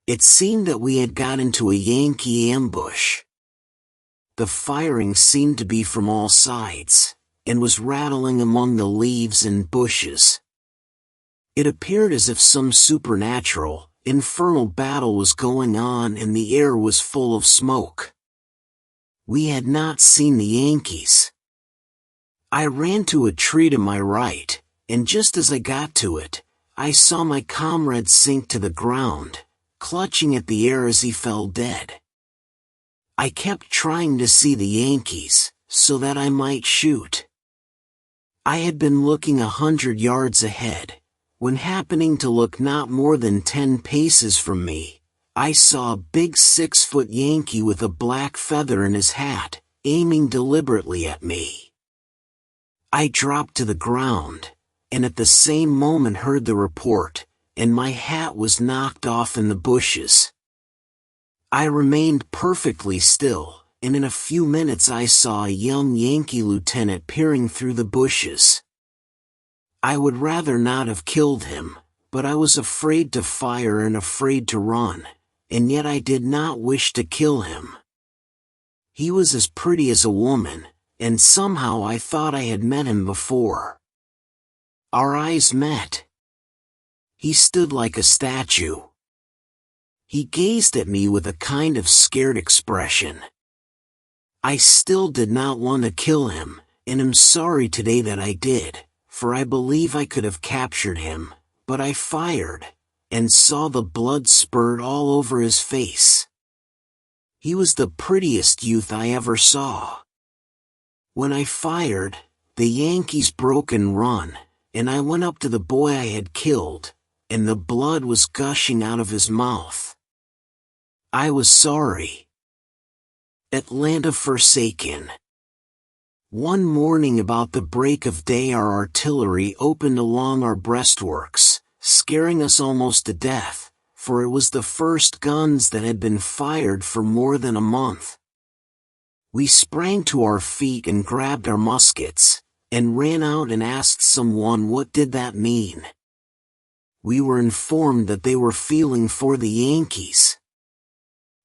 It seemed that we had got into a Yankee ambush. The firing seemed to be from all sides, and was rattling among the leaves and bushes. It appeared as if some supernatural, infernal battle was going on and the air was full of smoke. We had not seen the Yankees. I ran to a tree to my right, and just as I got to it, I saw my comrade sink to the ground, clutching at the air as he fell dead. I kept trying to see the Yankees, so that I might shoot. I had been looking 100 yards ahead, when happening to look not more than 10 paces from me, I saw a big 6-foot Yankee with a black feather in his hat, aiming deliberately at me. I dropped to the ground, and at the same moment heard the report, and my hat was knocked off in the bushes. I remained perfectly still, and in a few minutes I saw a young Yankee lieutenant peering through the bushes. I would rather not have killed him, but I was afraid to fire and afraid to run, and yet I did not wish to kill him. He was as pretty as a woman, and somehow I thought I had met him before. Our eyes met. He stood like a statue. He gazed at me with a kind of scared expression. I still did not want to kill him, and am sorry today that I did, for I believe I could have captured him, but I fired, and saw the blood spurt all over his face. He was the prettiest youth I ever saw. When I fired, the Yankees broke and run, and I went up to the boy I had killed, and the blood was gushing out of his mouth. I was sorry. Atlanta forsaken. One morning about the break of day our artillery opened along our breastworks, scaring us almost to death, for it was the first guns that had been fired for more than a month. We sprang to our feet and grabbed our muskets, and ran out and asked someone what did that mean. We were informed that they were feeling for the Yankees.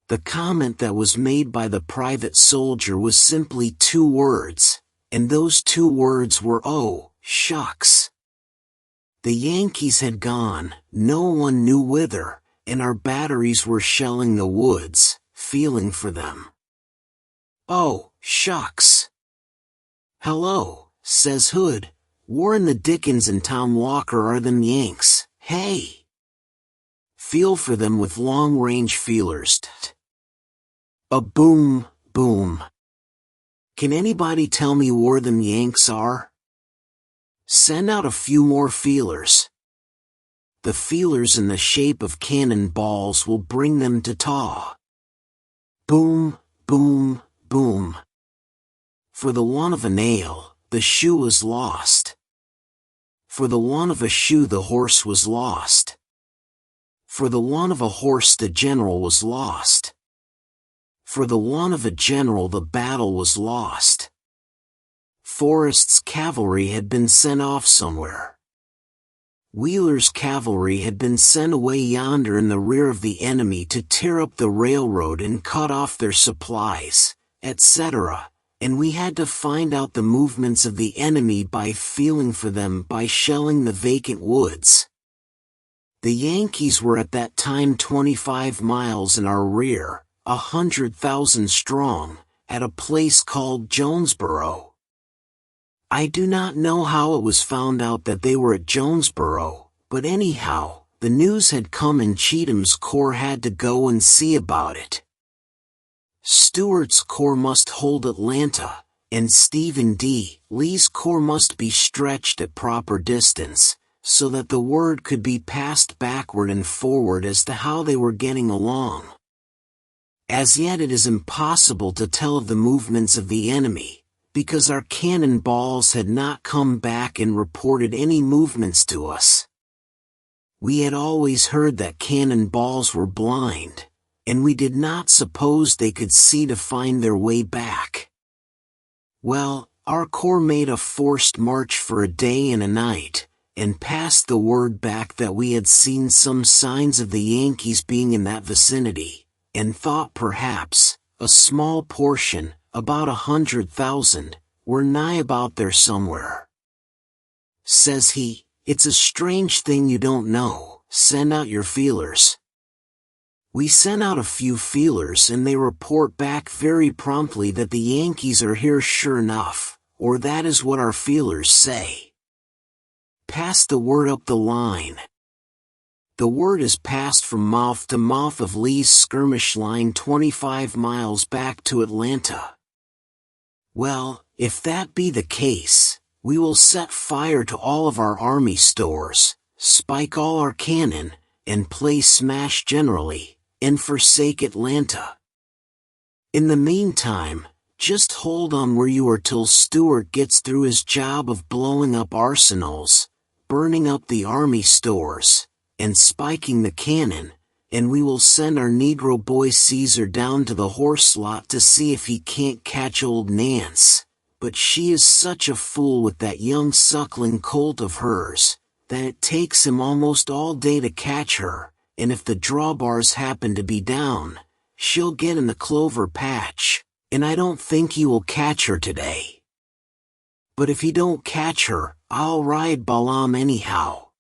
The comment that was made by the private soldier was simply 2 words, and those 2 words were "Oh, shucks." The Yankees had gone, no one knew whither, and our batteries were shelling the woods, feeling for them. "Oh, shucks." "Hello," says Hood, "Warren the Dickens and Tom Walker are them Yanks, hey? Feel for them with long-range feelers." A boom, boom. Can anybody tell me where them Yanks are? Send out a few more feelers. The feelers in the shape of cannon balls will bring them to taw. Boom, boom, boom. For the want of a nail, the shoe was lost. For the want of a shoe the horse was lost. For the want of a horse the general was lost. For the want of a general the battle was lost. Forrest's cavalry had been sent off somewhere. Wheeler's cavalry had been sent away yonder in the rear of the enemy to tear up the railroad and cut off their supplies, etc., and we had to find out the movements of the enemy by feeling for them by shelling the vacant woods. The Yankees were at that time 25 miles in our rear, 100,000 strong, at a place called Jonesboro. I do not know how it was found out that they were at Jonesboro, But anyhow, the news had come and Cheatham's corps had to go and see about it. Stuart's corps must hold Atlanta, and Stephen D. Lee's corps must be stretched at proper distance, so that the word could be passed backward and forward as to how they were getting along. As yet it is impossible to tell of the movements of the enemy, because our cannon balls had not come back and reported any movements to us. We had always heard that cannon balls were blind, and we did not suppose they could see to find their way back. Well, our corps made a forced march for a day and a night, and passed the word back that we had seen some signs of the Yankees being in that vicinity, and thought perhaps a small portion, about 100,000, were nigh about there somewhere. Says he, "It's a strange thing you don't know, send out your feelers." We sent out a few feelers and they report back very promptly that the Yankees are here sure enough, or that is what our feelers say. Pass the word up the line. The word is passed from mouth to mouth of Lee's skirmish line 25 miles back to Atlanta. Well, if that be the case, we will set fire to all of our army stores, spike all our cannon, and play smash generally, and forsake Atlanta. In the meantime, just hold on where you are till Stuart gets through his job of blowing up arsenals, burning up the army stores, and spiking the cannon, and we will send our Negro boy Caesar down to the horse lot to see if he can't catch old Nance. But she is such a fool with that young suckling colt of hers, that it takes him almost all day to catch her, and if the drawbars happen to be down, she'll get in the clover patch, and I don't think he will catch her today. But if he don't catch her, I'll ride Balaam anyhow.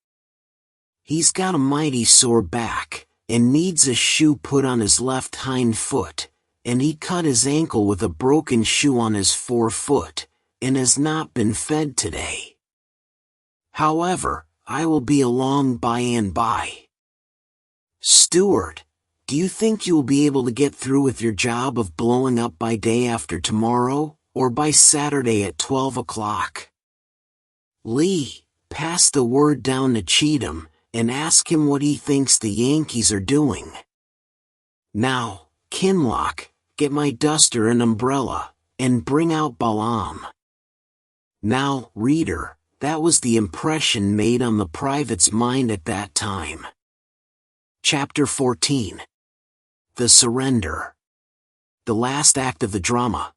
He's got a mighty sore back, and needs a shoe put on his left hind foot, and he cut his ankle with a broken shoe on his forefoot, and has not been fed today. However, I will be along by and by. Stuart, do you think you will be able to get through with your job of blowing up by day after tomorrow, or by Saturday at 12 o'clock? Lee, pass the word down to Cheatham, and ask him what he thinks the Yankees are doing. Now, Kinloch, get my duster and umbrella, and bring out Balaam. Now, reader, that was the impression made on the private's mind at that time. Chapter 14. The Surrender. The last act of the drama.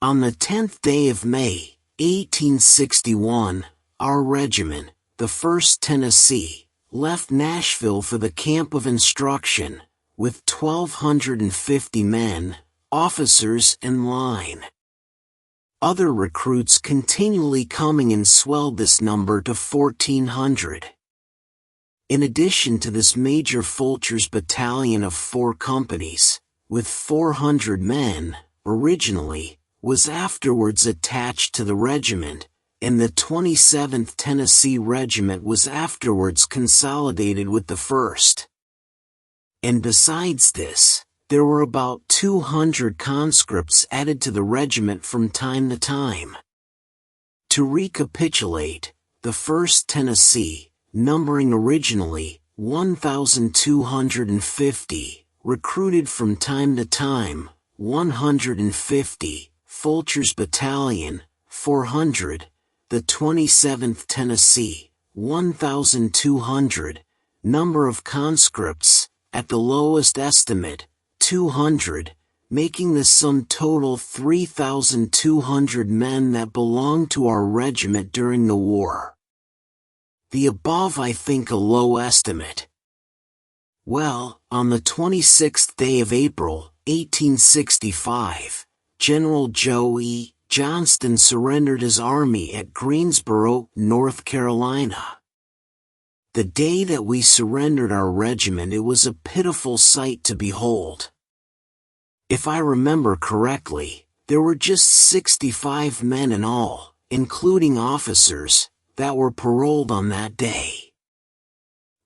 On the 10th day of May, 1861, our regiment, the First Tennessee, left Nashville for the camp of instruction, with 1,250 men, officers and line. Other recruits continually coming and swelled this number to 1,400. In addition to this Major Fulcher's battalion of 4 companies, with 400 men, originally, was afterwards attached to the regiment, and the 27th Tennessee Regiment was afterwards consolidated with the 1st. And besides this, there were about 200 conscripts added to the regiment from time to time. To recapitulate, the 1st Tennessee, numbering originally 1,250, recruited from time to time 150, Fulcher's battalion, 400, the 27th Tennessee, 1,200, number of conscripts, at the lowest estimate, 200, making the sum total 3,200 men that belonged to our regiment during the war. The above I think a low estimate. Well, on the 26th day of April, 1865, General Joe E. Johnston surrendered his army at Greensboro, North Carolina. The day that we surrendered our regiment, it was a pitiful sight to behold. If I remember correctly, there were just 65 men in all, including officers, that were paroled on that day.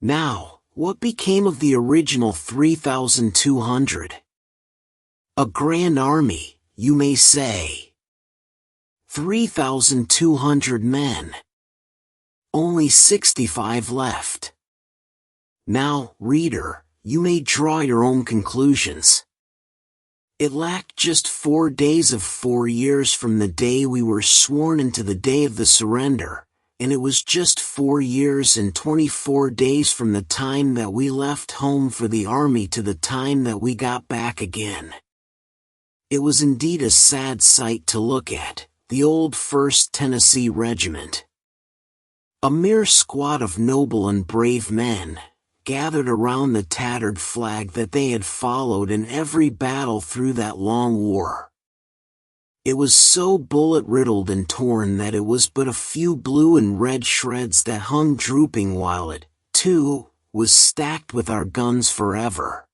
Now, what became of the original 3,200? A grand army, you may say. 3,200 men. Only 65 left. Now, reader, you may draw your own conclusions. It lacked just 4 days of 4 years from the day we were sworn into the day of the surrender, and it was just 4 years and 24 days from the time that we left home for the army to the time that we got back again. It was indeed a sad sight to look at, the old First Tennessee Regiment. A mere squad of noble and brave men, gathered around the tattered flag that they had followed in every battle through that long war. It was so bullet-riddled and torn that it was but a few blue and red shreds that hung drooping while it, too, was stacked with our guns forever.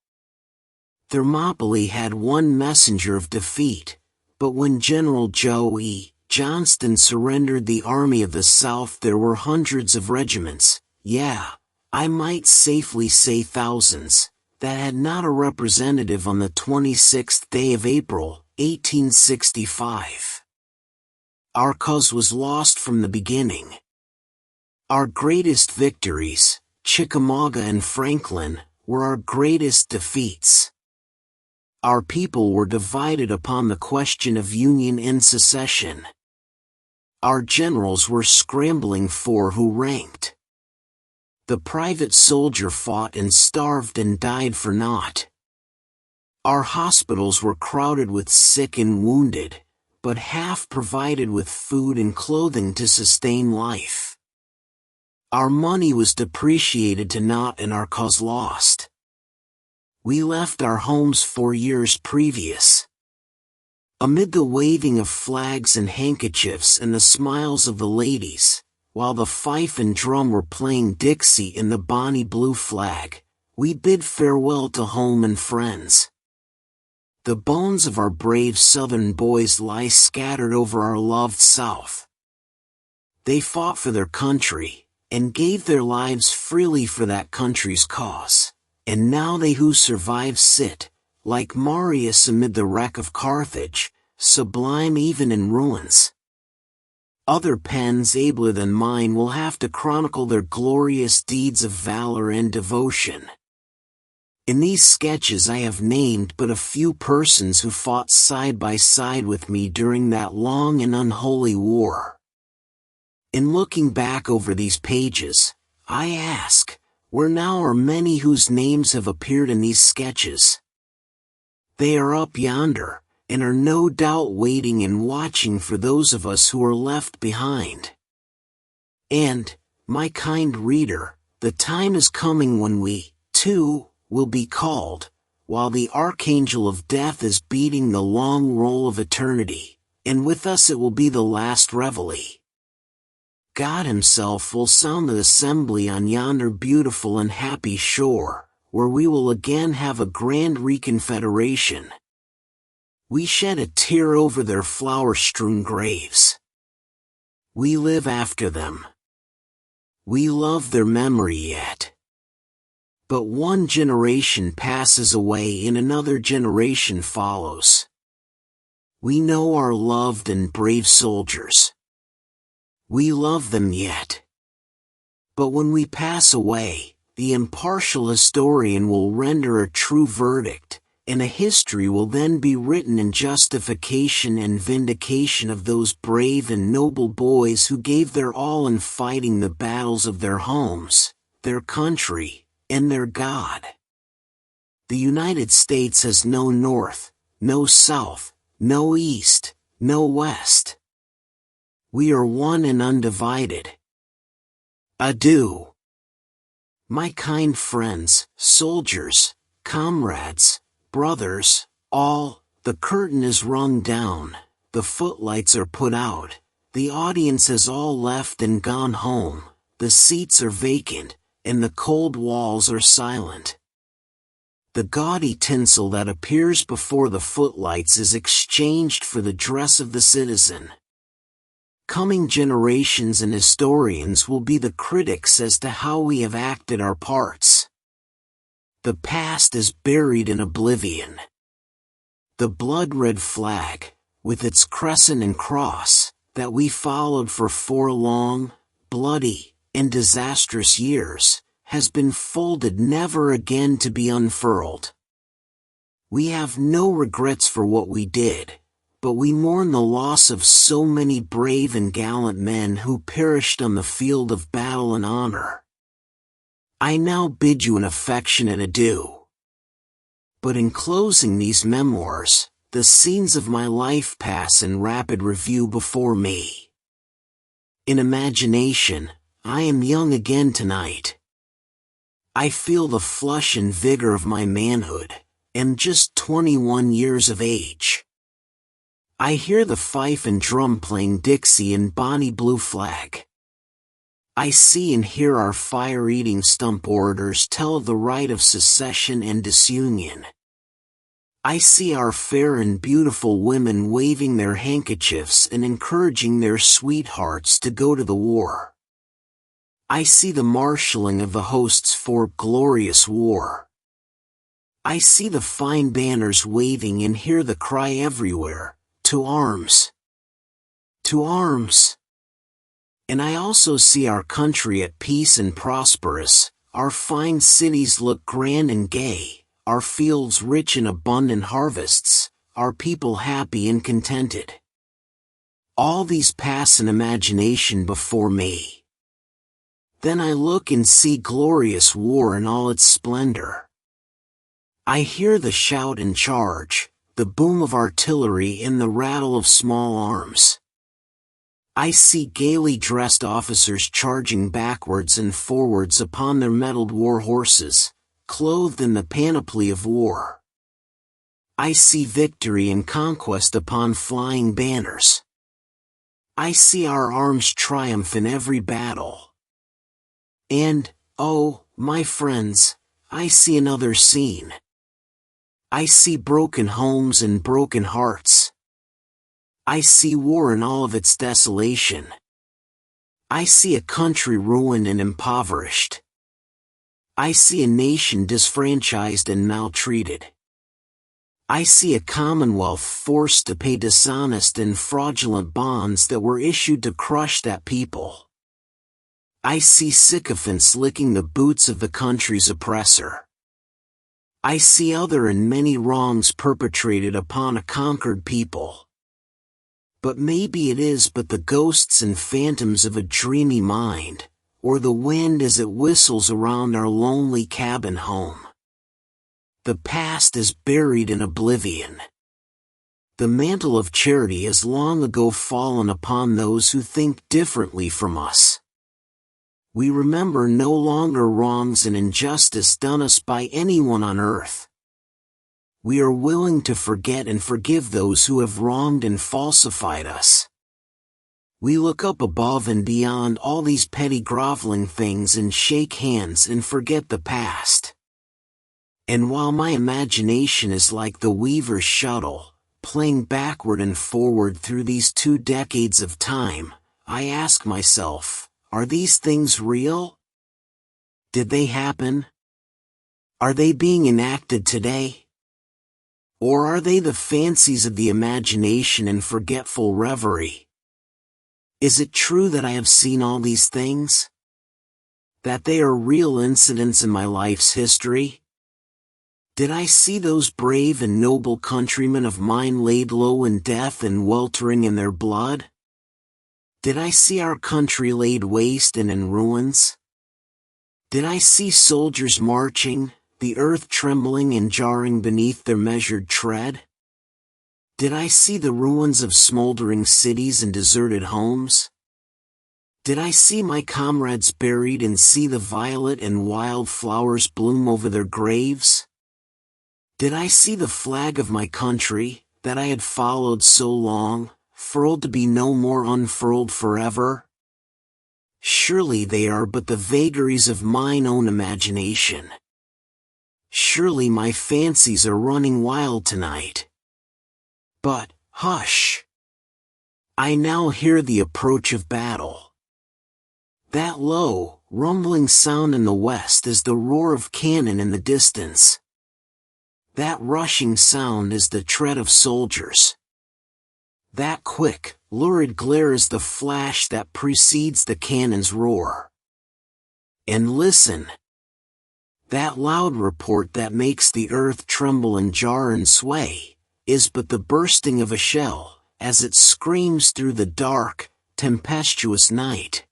Thermopylae had one messenger of defeat, but when General Joe E. Johnston surrendered the Army of the South there were hundreds of regiments, yeah, I might safely say thousands, that had not a representative on the 26th day of April, 1865. Our cause was lost from the beginning. Our greatest victories, Chickamauga and Franklin, were our greatest defeats. Our people were divided upon the question of Union and secession. Our generals were scrambling for who ranked. The private soldier fought and starved and died for naught. Our hospitals were crowded with sick and wounded, but half provided with food and clothing to sustain life. Our money was depreciated to naught and our cause lost. We left our homes 4 years previous. Amid the waving of flags and handkerchiefs and the smiles of the ladies, while the fife and drum were playing Dixie in the bonny blue flag, we bid farewell to home and friends. The bones of our brave Southern boys lie scattered over our loved South. They fought for their country, and gave their lives freely for that country's cause, and now they who survive sit, like Marius amid the wreck of Carthage, sublime even in ruins. Other pens abler than mine will have to chronicle their glorious deeds of valor and devotion. In these sketches I have named but a few persons who fought side by side with me during that long and unholy war. In looking back over these pages, I ask, where now are many whose names have appeared in these sketches? They are up yonder, and are no doubt waiting and watching for those of us who are left behind. And, my kind reader, the time is coming when we, too, will be called, while the archangel of death is beating the long roll of eternity, and with us it will be the last reveille. God himself will sound the assembly on yonder beautiful and happy shore, where we will again have a grand reconfederation. We shed a tear over their flower-strewn graves. We live after them. We love their memory yet. But one generation passes away and another generation follows. We know our loved and brave soldiers. We love them yet. But when we pass away, the impartial historian will render a true verdict, and a history will then be written in justification and vindication of those brave and noble boys who gave their all in fighting the battles of their homes, their country, and their God. The United States has no North, no South, no East, no West. We are one and undivided. Adieu. My kind friends, soldiers, comrades, brothers, all, the curtain is rung down, the footlights are put out, the audience has all left and gone home, the seats are vacant, and the cold walls are silent. The gaudy tinsel that appears before the footlights is exchanged for the dress of the citizen. Coming generations and historians will be the critics as to how we have acted our parts. The past is buried in oblivion. The blood-red flag, with its crescent and cross, that we followed for 4 long, bloody, and disastrous years, has been folded never again to be unfurled. We have no regrets for what we did, but we mourn the loss of so many brave and gallant men who perished on the field of battle and honor. I now bid you an affectionate adieu. But in closing these memoirs, the scenes of my life pass in rapid review before me. In imagination, I am young again tonight. I feel the flush and vigor of my manhood, and just 21 years of age. I hear the fife and drum playing Dixie and Bonnie Blue Flag. I see and hear our fire-eating stump orators tell of the right of secession and disunion. I see our fair and beautiful women waving their handkerchiefs and encouraging their sweethearts to go to the war. I see the marshalling of the hosts for glorious war. I see the fine banners waving and hear the cry everywhere, "To arms! To arms!" And I also see our country at peace and prosperous, our fine cities look grand and gay, our fields rich in abundant harvests, our people happy and contented. All these pass in imagination before me. Then I look and see glorious war in all its splendor. I hear the shout and charge, the boom of artillery and the rattle of small arms. I see gaily dressed officers charging backwards and forwards upon their mettled war horses, clothed in the panoply of war. I see victory and conquest upon flying banners. I see our arms triumph in every battle. And, oh, my friends, I see another scene. I see broken homes and broken hearts. I see war in all of its desolation. I see a country ruined and impoverished. I see a nation disfranchised and maltreated. I see a commonwealth forced to pay dishonest and fraudulent bonds that were issued to crush that people. I see sycophants licking the boots of the country's oppressor. I see other and many wrongs perpetrated upon a conquered people. But maybe it is but the ghosts and phantoms of a dreamy mind, or the wind as it whistles around our lonely cabin home. The past is buried in oblivion. The mantle of charity has long ago fallen upon those who think differently from us. We remember no longer wrongs and injustice done us by anyone on earth. We are willing to forget and forgive those who have wronged and falsified us. We look up above and beyond all these petty groveling things and shake hands and forget the past. And while my imagination is like the weaver's shuttle, playing backward and forward through these 2 decades of time, I ask myself, are these things real? Did they happen? Are they being enacted today? Or are they the fancies of the imagination and forgetful reverie? Is it true that I have seen all these things? That they are real incidents in my life's history? Did I see those brave and noble countrymen of mine laid low in death and weltering in their blood? Did I see our country laid waste and in ruins? Did I see soldiers marching, the earth trembling and jarring beneath their measured tread? Did I see the ruins of smoldering cities and deserted homes? Did I see my comrades buried and see the violet and wild flowers bloom over their graves? Did I see the flag of my country, that I had followed so long, furled to be no more unfurled forever? Surely they are but the vagaries of mine own imagination. Surely my fancies are running wild tonight. But, hush! I now hear the approach of battle. That low, rumbling sound in the west is the roar of cannon in the distance. That rushing sound is the tread of soldiers. That quick, lurid glare is the flash that precedes the cannon's roar. And listen! That loud report that makes the earth tremble and jar and sway, is but the bursting of a shell, as it screams through the dark, tempestuous night.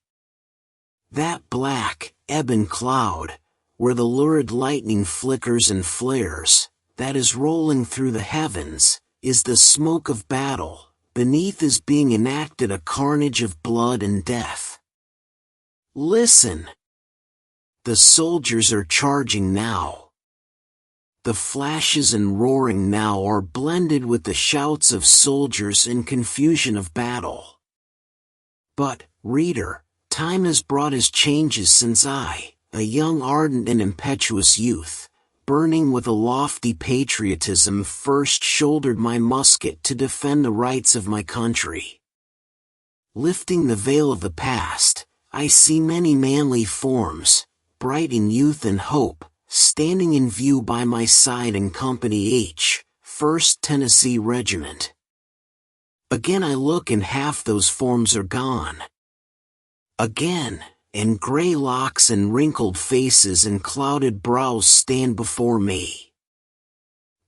That black, ebon cloud, where the lurid lightning flickers and flares, that is rolling through the heavens, is the smoke of battle. Beneath is being enacted a carnage of blood and death. Listen! The soldiers are charging now. The flashes and roaring now are blended with the shouts of soldiers and confusion of battle. But, reader, time has brought his changes since I, a young ardent and impetuous youth, burning with a lofty patriotism, first shouldered my musket to defend the rights of my country. Lifting the veil of the past, I see many manly forms, bright in youth and hope, standing in view by my side in Company Aytch, First Tennessee Regiment. Again I look and half those forms are gone. Again, and gray locks and wrinkled faces and clouded brows stand before me.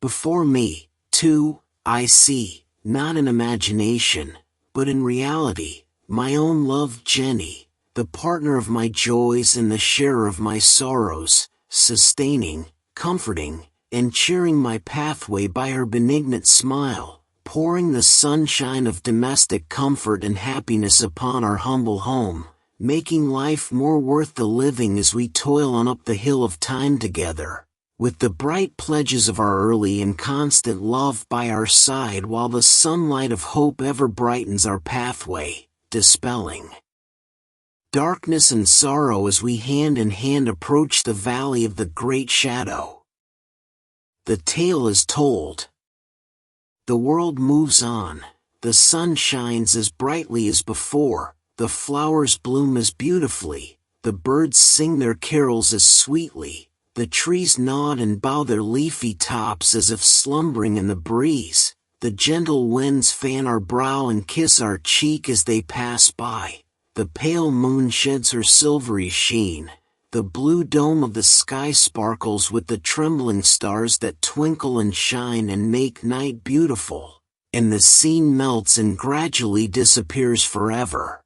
Before me, too, I see, not in imagination, but in reality, my own loved Jenny, the partner of my joys and the sharer of my sorrows, sustaining, comforting, and cheering my pathway by her benignant smile, pouring the sunshine of domestic comfort and happiness upon our humble home, making life more worth the living as we toil on up the hill of time together, with the bright pledges of our early and constant love by our side while the sunlight of hope ever brightens our pathway, dispelling darkness and sorrow as we hand in hand approach the valley of the great shadow. The tale is told. The world moves on, the sun shines as brightly as before, the flowers bloom as beautifully, the birds sing their carols as sweetly, the trees nod and bow their leafy tops as if slumbering in the breeze, the gentle winds fan our brow and kiss our cheek as they pass by, the pale moon sheds her silvery sheen, the blue dome of the sky sparkles with the trembling stars that twinkle and shine and make night beautiful, and the scene melts and gradually disappears forever.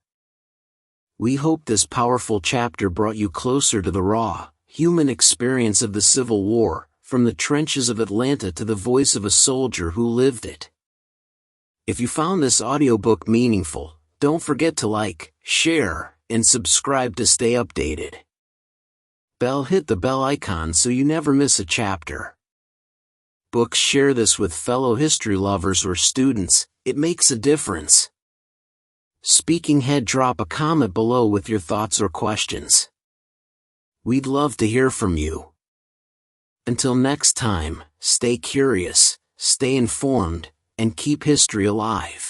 We hope this powerful chapter brought you closer to the raw, human experience of the Civil War, from the trenches of Atlanta to the voice of a soldier who lived it. If you found this audiobook meaningful, don't forget to like, share, and subscribe to stay updated. Hit the bell icon so you never miss a chapter. Books, share this with fellow history lovers or students, it makes a difference. Speaking Head, drop a comment below with your thoughts or questions. We'd love to hear from you. Until next time, stay curious, stay informed, and keep history alive.